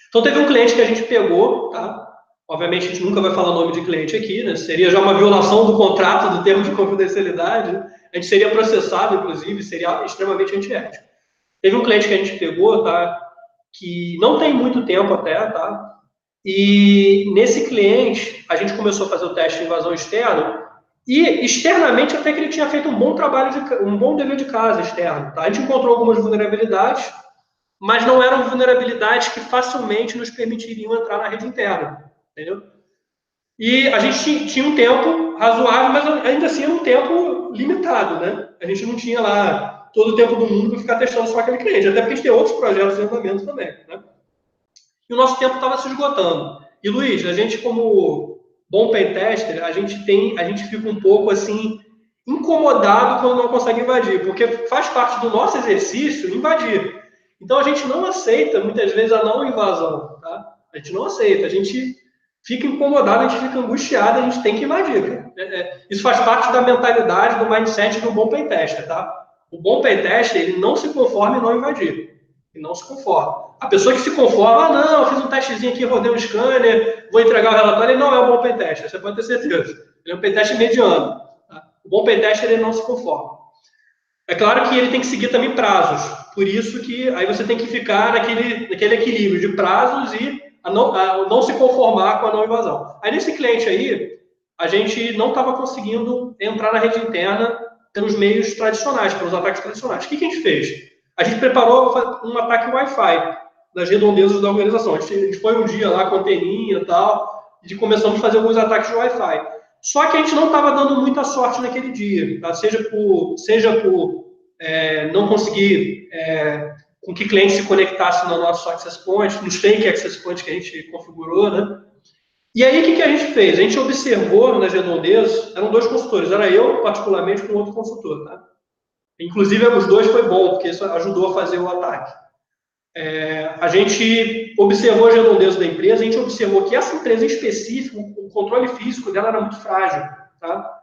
Então teve um cliente que a gente pegou, tá? Obviamente a gente nunca vai falar nome de cliente aqui, né? Seria já uma violação do contrato, do termo de confidencialidade. Né? A gente seria processado, inclusive, seria extremamente antiético. Teve um cliente que a gente pegou, tá? Que não tem muito tempo até, tá? E nesse cliente, a gente começou a fazer o teste de invasão externo e externamente até que ele tinha feito um bom trabalho, um bom dever de casa externo. Tá? A gente encontrou algumas vulnerabilidades, mas não eram vulnerabilidades que facilmente nos permitiriam entrar na rede interna, entendeu? E a gente tinha um tempo razoável, mas ainda assim era um tempo limitado, né? A gente não tinha lá todo o tempo do mundo para ficar testando só aquele cliente, até porque a gente tem outros projetos em andamento também, né? E o nosso tempo estava se esgotando. E, Luiz, a gente, como bom pentester, a gente fica um pouco, assim, incomodado quando não consegue invadir, porque faz parte do nosso exercício invadir. Então, a gente não aceita, muitas vezes, a não invasão, tá? A gente não aceita, a gente fica incomodado, a gente fica angustiado, a gente tem que invadir. Isso faz parte da mentalidade, do mindset do bom pentester, tá? O bom pentester, ele não se conforma em não invadir. E não se conforma. A pessoa que se conforma, não, eu fiz um testezinho aqui, rodei um scanner, vou entregar o relatório, ele não é um bom pentester, você pode ter certeza. Ele é um pentester mediano. Tá? O bom pentester, ele não se conforma. É claro que ele tem que seguir também prazos, por isso que aí você tem que ficar naquele equilíbrio de prazos e a não se conformar com a não invasão. Aí nesse cliente aí, a gente não estava conseguindo entrar na rede interna pelos meios tradicionais, pelos ataques tradicionais. O que a gente fez? A gente preparou um ataque Wi-Fi nas redondezas da organização. A gente foi um dia lá com anteninha e tal, e começamos a fazer alguns ataques de Wi-Fi. Só que a gente não estava dando muita sorte naquele dia, tá? Seja por não conseguir com que o cliente se conectasse no nosso access point, nos fake access points que a gente configurou, né? E aí, o que a gente fez? A gente observou nas redondezas, eram 2 consultores, era eu, particularmente, com outro consultor, tá? Inclusive, os 2 foi bom, porque isso ajudou a fazer o ataque. A gente observou as redondezas da empresa, a gente observou que essa empresa em específico, o controle físico dela era muito frágil, tá?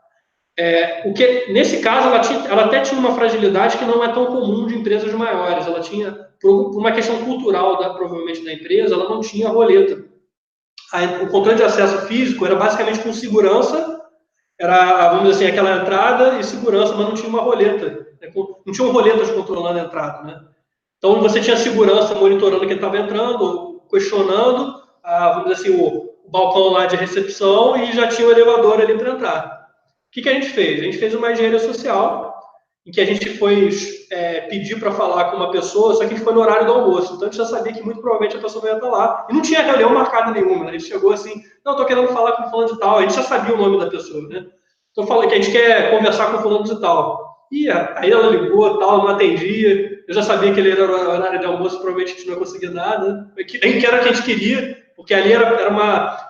Nesse caso, ela até tinha uma fragilidade que não é tão comum de empresas maiores. Ela tinha, por uma questão cultural, provavelmente, da empresa, ela não tinha roleta. O controle de acesso físico era basicamente com segurança, era, vamos dizer assim, aquela entrada e segurança, mas não tinha uma roleta. Não tinham roletas controlando a entrada, né? Então, você tinha segurança monitorando quem estava entrando, questionando, vamos dizer assim, o balcão lá de recepção e já tinha o elevador ali para entrar. O que a gente fez? A gente fez uma engenharia social, em que a gente foi pedir para falar com uma pessoa, só que a gente foi no horário do almoço. Então, a gente já sabia que muito provavelmente a pessoa ia estar lá. E não tinha reunião marcada nenhuma. Né? A gente chegou assim, não, estou querendo falar com o fulano de tal. A gente já sabia o nome da pessoa, né? Então, falou que a gente quer conversar com o fulano de tal. E aí ela ligou, tal, não atendia. Eu já sabia que ele era o horário de almoço, provavelmente a gente não ia conseguir nada. Que era o que a gente queria, porque ali era uma...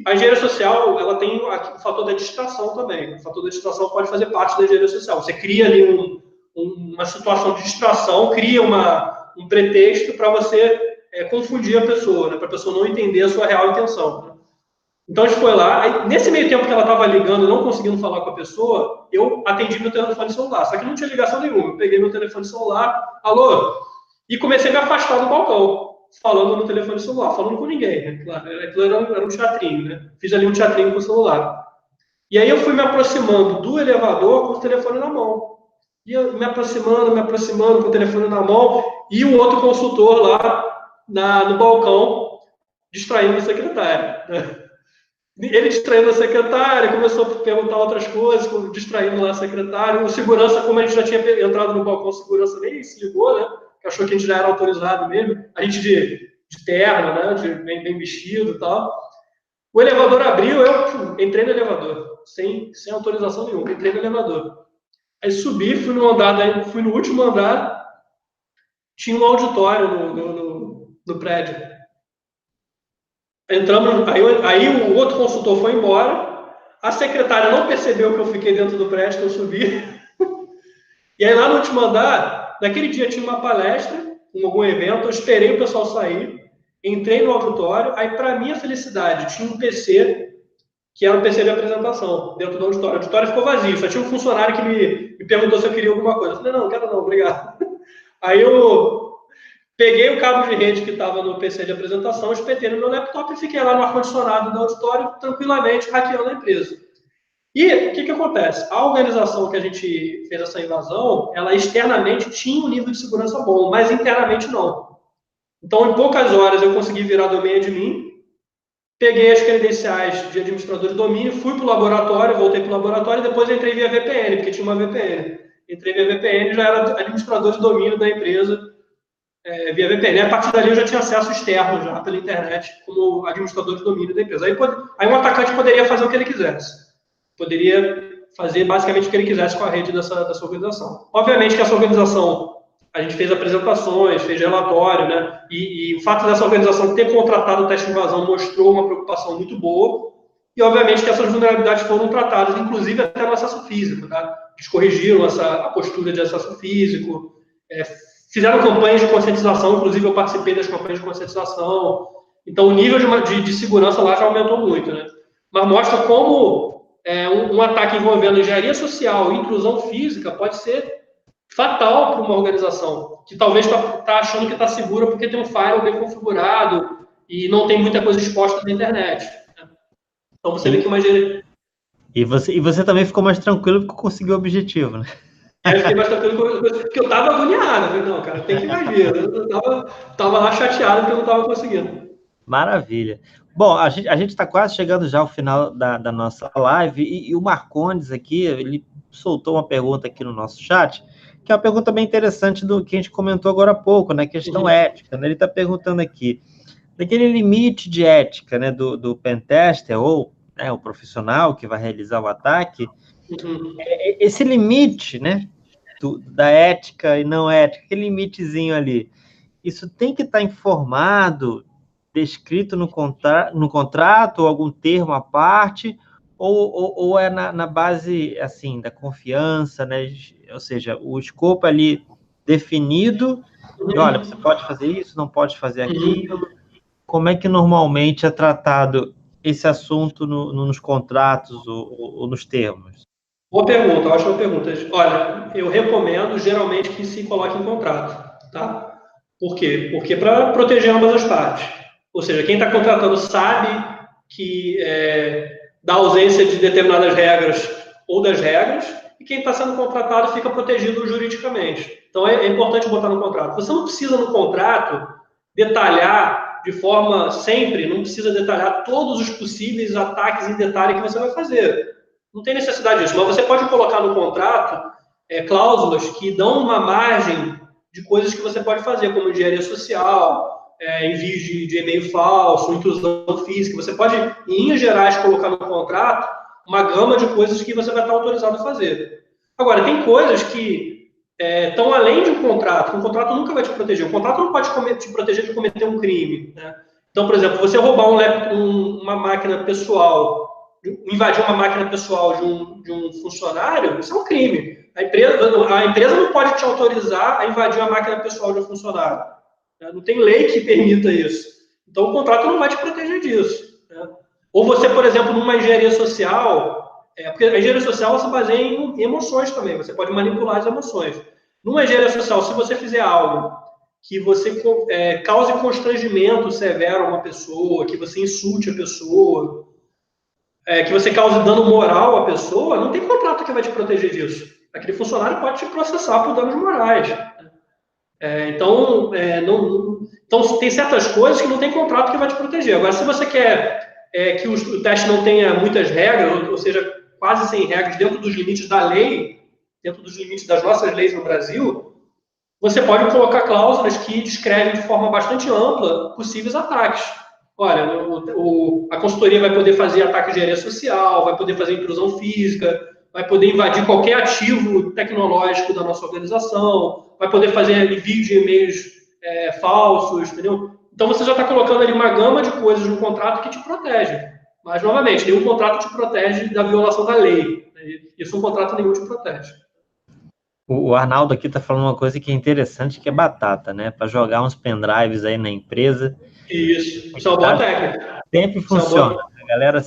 A engenharia social, ela tem o fator da distração também. O fator da distração pode fazer parte da engenharia social. Você cria ali uma situação de distração, cria um pretexto para você confundir a pessoa, né? Para a pessoa não entender a sua real intenção. Né? Então a gente foi lá, aí, nesse meio tempo que ela estava ligando e não conseguindo falar com a pessoa, eu atendi meu telefone celular, só que não tinha ligação nenhuma. Eu peguei meu telefone celular, alô, e comecei a me afastar do balcão, falando no telefone celular, falando com ninguém. Né? Claro, aquilo era um teatrinho, né? Fiz ali um teatrinho com o celular. E aí eu fui me aproximando do elevador com o telefone na mão. E eu me aproximando com o telefone na mão, e o outro consultor lá no balcão, distraindo a secretária. Né? Ele distraindo a secretária, começou a perguntar outras coisas, distraindo lá a secretária. O segurança, como a gente já tinha entrado no balcão, o segurança nem se ligou, né? Achou que a gente já era autorizado mesmo. A gente de terno, né? Bem vestido e tal. O elevador abriu, eu entrei no elevador, sem autorização nenhuma. Entrei no elevador. Aí subi, fui no último andar, tinha um auditório no prédio. Entramos, aí o outro consultor foi embora, A secretária não percebeu que eu fiquei dentro do prédio, que eu subi. E aí, lá no último andar, naquele dia tinha uma palestra, algum evento, eu esperei o pessoal sair, entrei no auditório, aí, para minha felicidade, tinha um PC, que era um PC de apresentação, dentro do auditório. O auditório ficou vazio, só tinha um funcionário que me perguntou se eu queria alguma coisa. Eu falei, não quero não, obrigado. Aí eu peguei o cabo de rede que estava no PC de apresentação, espetei no meu laptop e fiquei lá no ar-condicionado do auditório, tranquilamente, hackeando a empresa. E o que acontece? A organização que a gente fez essa invasão, ela externamente tinha um nível de segurança bom, mas internamente não. Então, em poucas horas, eu consegui virar domínio de mim, peguei as credenciais de administrador de domínio, fui para o laboratório, voltei para o laboratório e depois entrei via VPN, porque tinha uma VPN. Entrei via VPN e já era administrador de domínio da empresa via VPN. A partir dali eu já tinha acesso externo já pela internet como administrador de domínio da empresa. Aí um atacante poderia fazer o que ele quisesse. Poderia fazer basicamente o que ele quisesse com a rede dessa organização. Obviamente que essa organização, a gente fez apresentações, fez relatório, né? E o fato dessa organização ter contratado o teste de invasão mostrou uma preocupação muito boa. E, obviamente, que essas vulnerabilidades foram tratadas, inclusive até no acesso físico, tá? Eles corrigiram a postura de acesso físico, fizeram campanhas de conscientização, inclusive eu participei das campanhas de conscientização. Então, o nível de segurança lá já aumentou muito, né? Mas mostra como um ataque envolvendo engenharia social e intrusão física pode ser fatal para uma organização que talvez está achando que está segura porque tem um firewall bem configurado e não tem muita coisa exposta na internet. Então você vê que uma engenharia... E você também ficou mais tranquilo porque conseguiu o objetivo, né? Eu fiquei mais tranquilo porque eu estava agoniado. Eu falei, não, cara, tem que mais ver. Eu estava lá chateado porque eu não estava conseguindo. Maravilha. Bom, a gente está quase chegando já ao final da nossa live e o Marcondes aqui, ele soltou uma pergunta aqui no nosso chat, que é uma pergunta bem interessante do que a gente comentou agora há pouco, né? Questão ética, né? Ele está perguntando aqui, daquele limite de ética, né, do pentester ou o profissional que vai realizar o ataque, esse limite, né, da ética e não ética, aquele limitezinho ali, isso tem que estar informado, descrito no contrato, ou algum termo à parte, ou é na base, assim, da confiança, né? Ou seja, o escopo ali definido, e olha, você pode fazer isso, não pode fazer aquilo. Como é que normalmente é tratado esse assunto nos contratos ou nos termos? Boa pergunta, ótima pergunta. Olha, eu recomendo geralmente que se coloque em contrato, tá? Por quê? Porque para proteger ambas as partes. Ou seja, quem está contratando sabe que da ausência de determinadas regras ou das regras, e quem está sendo contratado fica protegido juridicamente. Então é importante botar no contrato. Você não precisa no contrato detalhar de forma sempre, não precisa detalhar todos os possíveis ataques em detalhe que você vai fazer. Não tem necessidade disso, mas você pode colocar no contrato cláusulas que dão uma margem de coisas que você pode fazer, como engenharia social, envio de e-mail falso, intrusão física. Você pode, em linhas gerais, colocar no contrato uma gama de coisas que você vai estar autorizado a fazer. Agora, tem coisas que estão além de um contrato, que o contrato nunca vai te proteger. O contrato não pode te proteger de cometer um crime, né? Então, por exemplo, você roubar uma máquina pessoal, invadir uma máquina pessoal de um funcionário, isso é um crime. A empresa não pode te autorizar a invadir a máquina pessoal de um funcionário. Né? Não tem lei que permita isso. Então, o contrato não vai te proteger disso. Né? Ou você, por exemplo, numa engenharia social, porque a engenharia social se baseia em emoções também, você pode manipular as emoções. Numa engenharia social, se você fizer algo que você cause constrangimento severo a uma pessoa, que você insulte a pessoa, que você cause dano moral à pessoa, não tem contrato que vai te proteger disso. Aquele funcionário pode te processar por danos morais. Então, tem certas coisas que não tem contrato que vai te proteger. Agora, se você quer que o teste não tenha muitas regras, ou seja, quase sem regras, dentro dos limites da lei, dentro dos limites das nossas leis no Brasil, você pode colocar cláusulas que descrevem de forma bastante ampla possíveis ataques. Olha, a consultoria vai poder fazer ataque de engenharia social, vai poder fazer intrusão física, vai poder invadir qualquer ativo tecnológico da nossa organização, vai poder fazer envio de e-mails falsos, entendeu? Então você já está colocando ali uma gama de coisas no contrato que te protegem. Mas, novamente, nenhum contrato te protege da violação da lei. Isso um contrato nenhum te protege. O Arnaldo aqui está falando uma coisa que é interessante, que é batata, né? Para jogar uns pendrives aí na empresa. Isso é uma boa técnica. Sempre funciona. A galera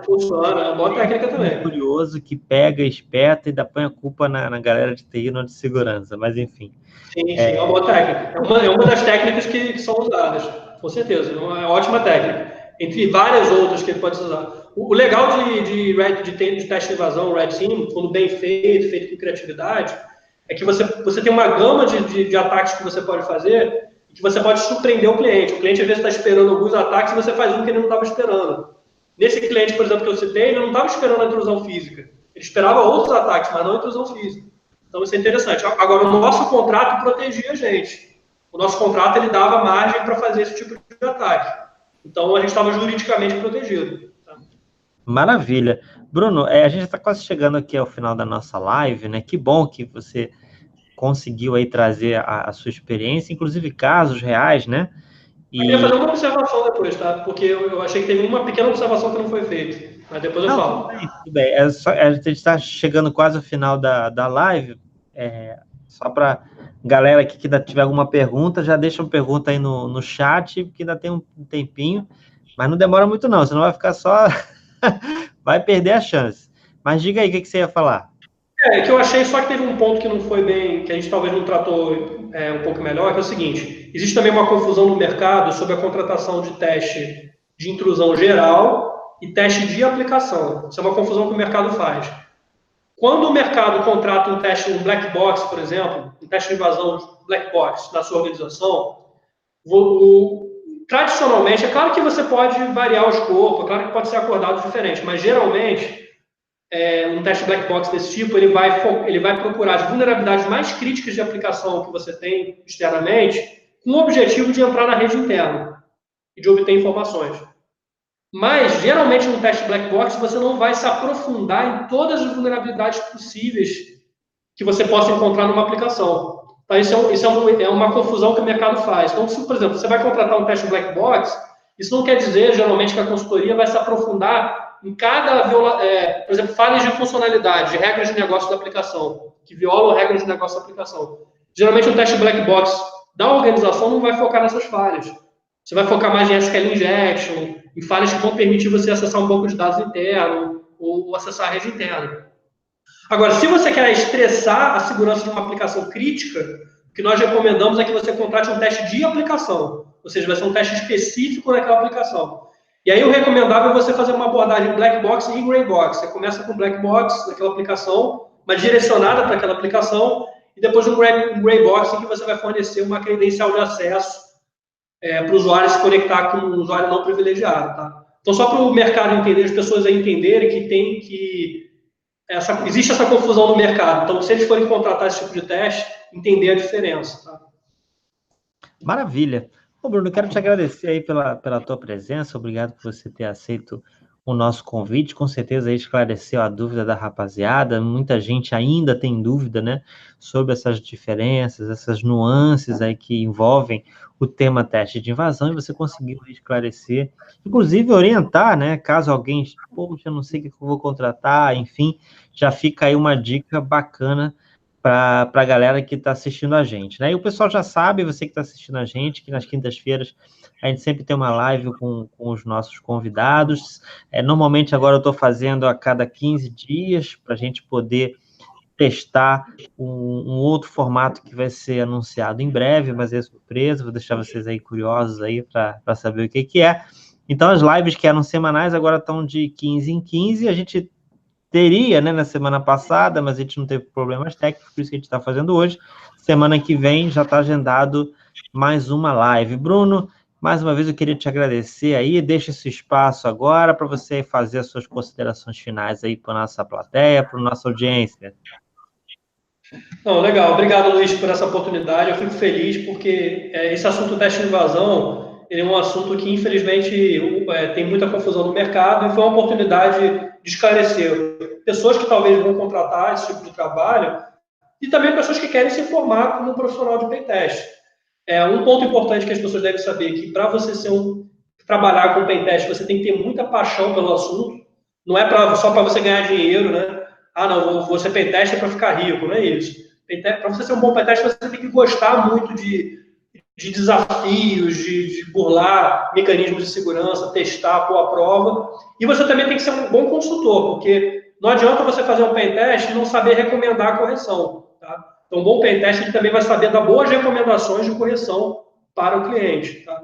Funciona. É uma boa técnica também. Curioso que pega, espeta e dá põe a culpa na galera de TI, não de segurança, mas enfim. Sim, é uma boa técnica. É uma das técnicas que são usadas, com certeza. É uma ótima técnica. Entre várias outras que ele pode usar. O legal de teste de invasão, Red Team, quando bem feito com criatividade, é que você tem uma gama de ataques que você pode fazer e que você pode surpreender o cliente. O cliente, às vezes, está esperando alguns ataques e você faz um que ele não estava esperando. Nesse cliente, por exemplo, que eu citei, ele não estava esperando a intrusão física. Ele esperava outros ataques, mas não a intrusão física. Então, isso é interessante. Agora, o nosso contrato protegia a gente. O nosso contrato, ele dava margem para fazer esse tipo de ataque. Então, a gente estava juridicamente protegido. Tá? Maravilha. Bruno, a gente está quase chegando aqui ao final da nossa live, né? Que bom que você conseguiu aí trazer a sua experiência, inclusive casos reais, né? Eu queria fazer uma observação depois, tá? Porque eu achei que teve uma pequena observação que não foi feita. Mas depois eu falo. Tudo bem. A gente está chegando quase ao final da live. Só para galera aqui que ainda tiver alguma pergunta, já deixa uma pergunta aí no chat, porque ainda tem um tempinho, mas não demora muito não, senão vai ficar só... vai perder a chance. Mas diga aí, o que você ia falar? Que eu achei só que teve um ponto que não foi bem, que a gente talvez não tratou um pouco melhor, que é o seguinte, existe também uma confusão no mercado sobre a contratação de teste de intrusão geral e teste de aplicação. Isso é uma confusão que o mercado faz. Quando o mercado contrata um teste, um black box, por exemplo, um teste de invasão black box na sua organização, tradicionalmente, é claro que você pode variar o escopo, é claro que pode ser acordado diferente, mas geralmente um teste black box desse tipo, ele vai procurar as vulnerabilidades mais críticas de aplicação que você tem externamente, com o objetivo de entrar na rede interna e de obter informações. Mas, geralmente, no teste black box, você não vai se aprofundar em todas as vulnerabilidades possíveis que você possa encontrar numa aplicação. Então, isso é uma confusão que o mercado faz. Então, se, por exemplo, você vai contratar um teste black box, isso não quer dizer, geralmente, que a consultoria vai se aprofundar em cada, por exemplo, falhas de funcionalidade, de regras de negócio da aplicação, que violam regras de negócio da aplicação. Geralmente, o teste black box da organização não vai focar nessas falhas. Você vai focar mais em SQL injection, em falhas que vão permitir você acessar um banco de dados interno ou acessar a rede interna. Agora, se você quer estressar a segurança de uma aplicação crítica, o que nós recomendamos é que você contrate um teste de aplicação, ou seja, vai ser um teste específico naquela aplicação. E aí o recomendável é você fazer uma abordagem black box e grey box. Você começa com black box naquela aplicação, mas direcionada para aquela aplicação, e depois um grey box em que você vai fornecer uma credencial de acesso para o usuário se conectar com um usuário não privilegiado. Tá? Então, só para o mercado entender, as pessoas entenderem que existe essa confusão no mercado. Então, se eles forem contratar esse tipo de teste, entender a diferença. Tá? Maravilha. Bom, Bruno, quero te agradecer aí pela tua presença. Obrigado por você ter aceito o nosso convite. Com certeza aí esclareceu a dúvida da rapaziada. Muita gente ainda tem dúvida, né, sobre essas diferenças, essas nuances aí que envolvem o tema teste de invasão, e você conseguiu esclarecer, inclusive orientar, né, caso alguém, poxa, eu não sei o que eu vou contratar, enfim, já fica aí uma dica bacana para a galera que está assistindo a gente, né? E o pessoal já sabe, você que está assistindo a gente, que nas quintas-feiras a gente sempre tem uma live com os nossos convidados. Normalmente agora eu estou fazendo a cada 15 dias para a gente poder testar um outro formato que vai ser anunciado em breve, mas é surpresa, vou deixar vocês aí curiosos aí para saber o que é. Então as lives que eram semanais agora estão de 15 em 15, a gente teria, né, na semana passada, mas a gente não teve problemas técnicos, por isso que a gente está fazendo hoje. Semana que vem já está agendado mais uma live. Bruno, mais uma vez eu queria te agradecer aí, deixa esse espaço agora para você fazer as suas considerações finais aí para a nossa plateia, para a nossa audiência. Não, legal. Obrigado, Luiz, por essa oportunidade. Eu fico feliz porque esse assunto teste de invasão ele é um assunto que, infelizmente, tem muita confusão no mercado e foi uma oportunidade de esclarecer pessoas que talvez vão contratar esse tipo de trabalho e também pessoas que querem se formar como um profissional de pentest. Um ponto importante que as pessoas devem saber é que para você ser trabalhar com pentest, você tem que ter muita paixão pelo assunto. Não é só para você ganhar dinheiro, né? Ah, não, vou ser pentester para ficar rico, não é isso. Para você ser um bom pentester, você tem que gostar muito de desafios, de burlar mecanismos de segurança, testar, pôr à prova. E você também tem que ser um bom consultor, porque não adianta você fazer um pentest e não saber recomendar a correção. Tá? Então, um bom pentest ele também vai saber dar boas recomendações de correção para o cliente. Tá?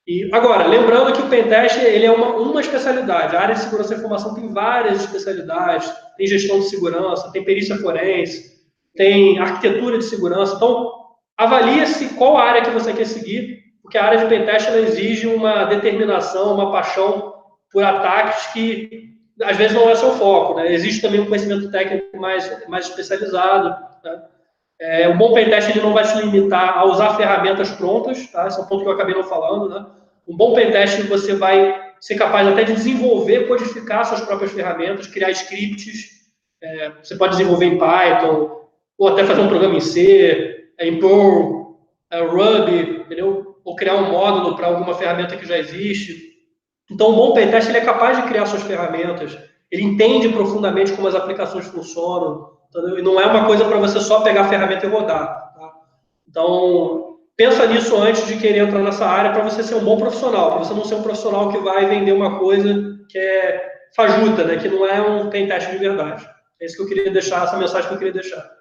E, agora, lembrando que o pentest ele é uma especialidade. A área de segurança da informação tem várias especialidades. Tem gestão de segurança, tem perícia forense, tem arquitetura de segurança. Então, avalie-se qual área que você quer seguir, porque a área de pentest ela exige uma determinação, uma paixão por ataques que, às vezes, não é seu foco. Né? Existe também um conhecimento técnico mais especializado. Né? O bom pentest ele não vai se limitar a usar ferramentas prontas. Tá? Esse é um ponto que eu acabei não falando. Né? Um bom pentest você vai ser capaz até de desenvolver, codificar suas próprias ferramentas, criar scripts. Você pode desenvolver em Python, ou até fazer um programa em C, em Perl, Ruby, entendeu? Ou criar um módulo para alguma ferramenta que já existe. Então, o bom pentest ele é capaz de criar suas ferramentas, ele entende profundamente como as aplicações funcionam, entendeu? E não é uma coisa para você só pegar a ferramenta e rodar. Tá? Então, pensa nisso antes de querer entrar nessa área para você ser um bom profissional, para você não ser um profissional que vai vender uma coisa que é fajuta, né? Que não é um pentest de verdade. É isso que eu queria deixar, essa mensagem que eu queria deixar.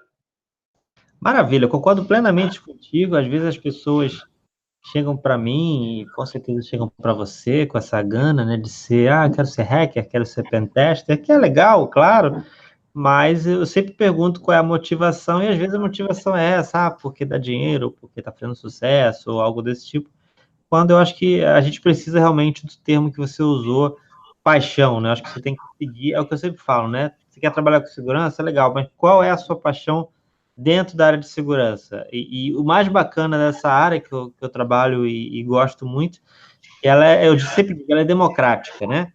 Maravilha, eu concordo plenamente contigo. Às vezes as pessoas chegam para mim e com certeza chegam para você com essa gana, né, de ser, quero ser hacker, quero ser pentester, que é legal, claro, mas eu sempre pergunto qual é a motivação e às vezes a motivação é essa, porque dá dinheiro, porque está fazendo sucesso ou algo desse tipo, quando eu acho que a gente precisa realmente do termo que você usou, paixão, né? Eu acho que você tem que seguir, é o que eu sempre falo, né? Você quer trabalhar com segurança, é legal, mas qual é a sua paixão dentro da área de segurança? E o mais bacana dessa área que eu trabalho e gosto muito, eu sempre digo, ela é democrática, né?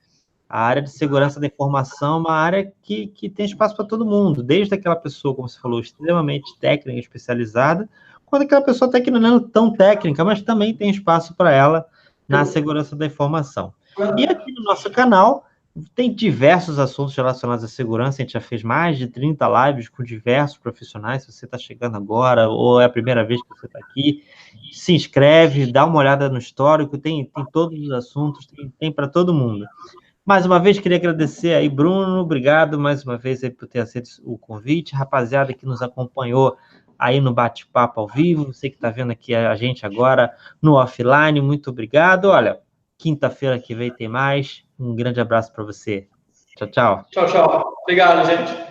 A área de segurança da informação é uma área que tem espaço para todo mundo, desde aquela pessoa, como você falou, extremamente técnica, especializada, quanto aquela pessoa até que não é tão técnica, mas também tem espaço para ela na segurança da informação. E aqui no nosso canal tem diversos assuntos relacionados à segurança, a gente já fez mais de 30 lives com diversos profissionais. Se você está chegando agora ou é a primeira vez que você está aqui, se inscreve, dá uma olhada no histórico, tem todos os assuntos, tem para todo mundo. Mais uma vez, queria agradecer aí, Bruno, obrigado mais uma vez aí por ter aceito o convite, rapaziada que nos acompanhou aí no bate-papo ao vivo, você que está vendo aqui a gente agora no offline, muito obrigado. Olha, quinta-feira que vem tem mais, um grande abraço para você. Tchau, tchau. Tchau, tchau. Obrigado, gente.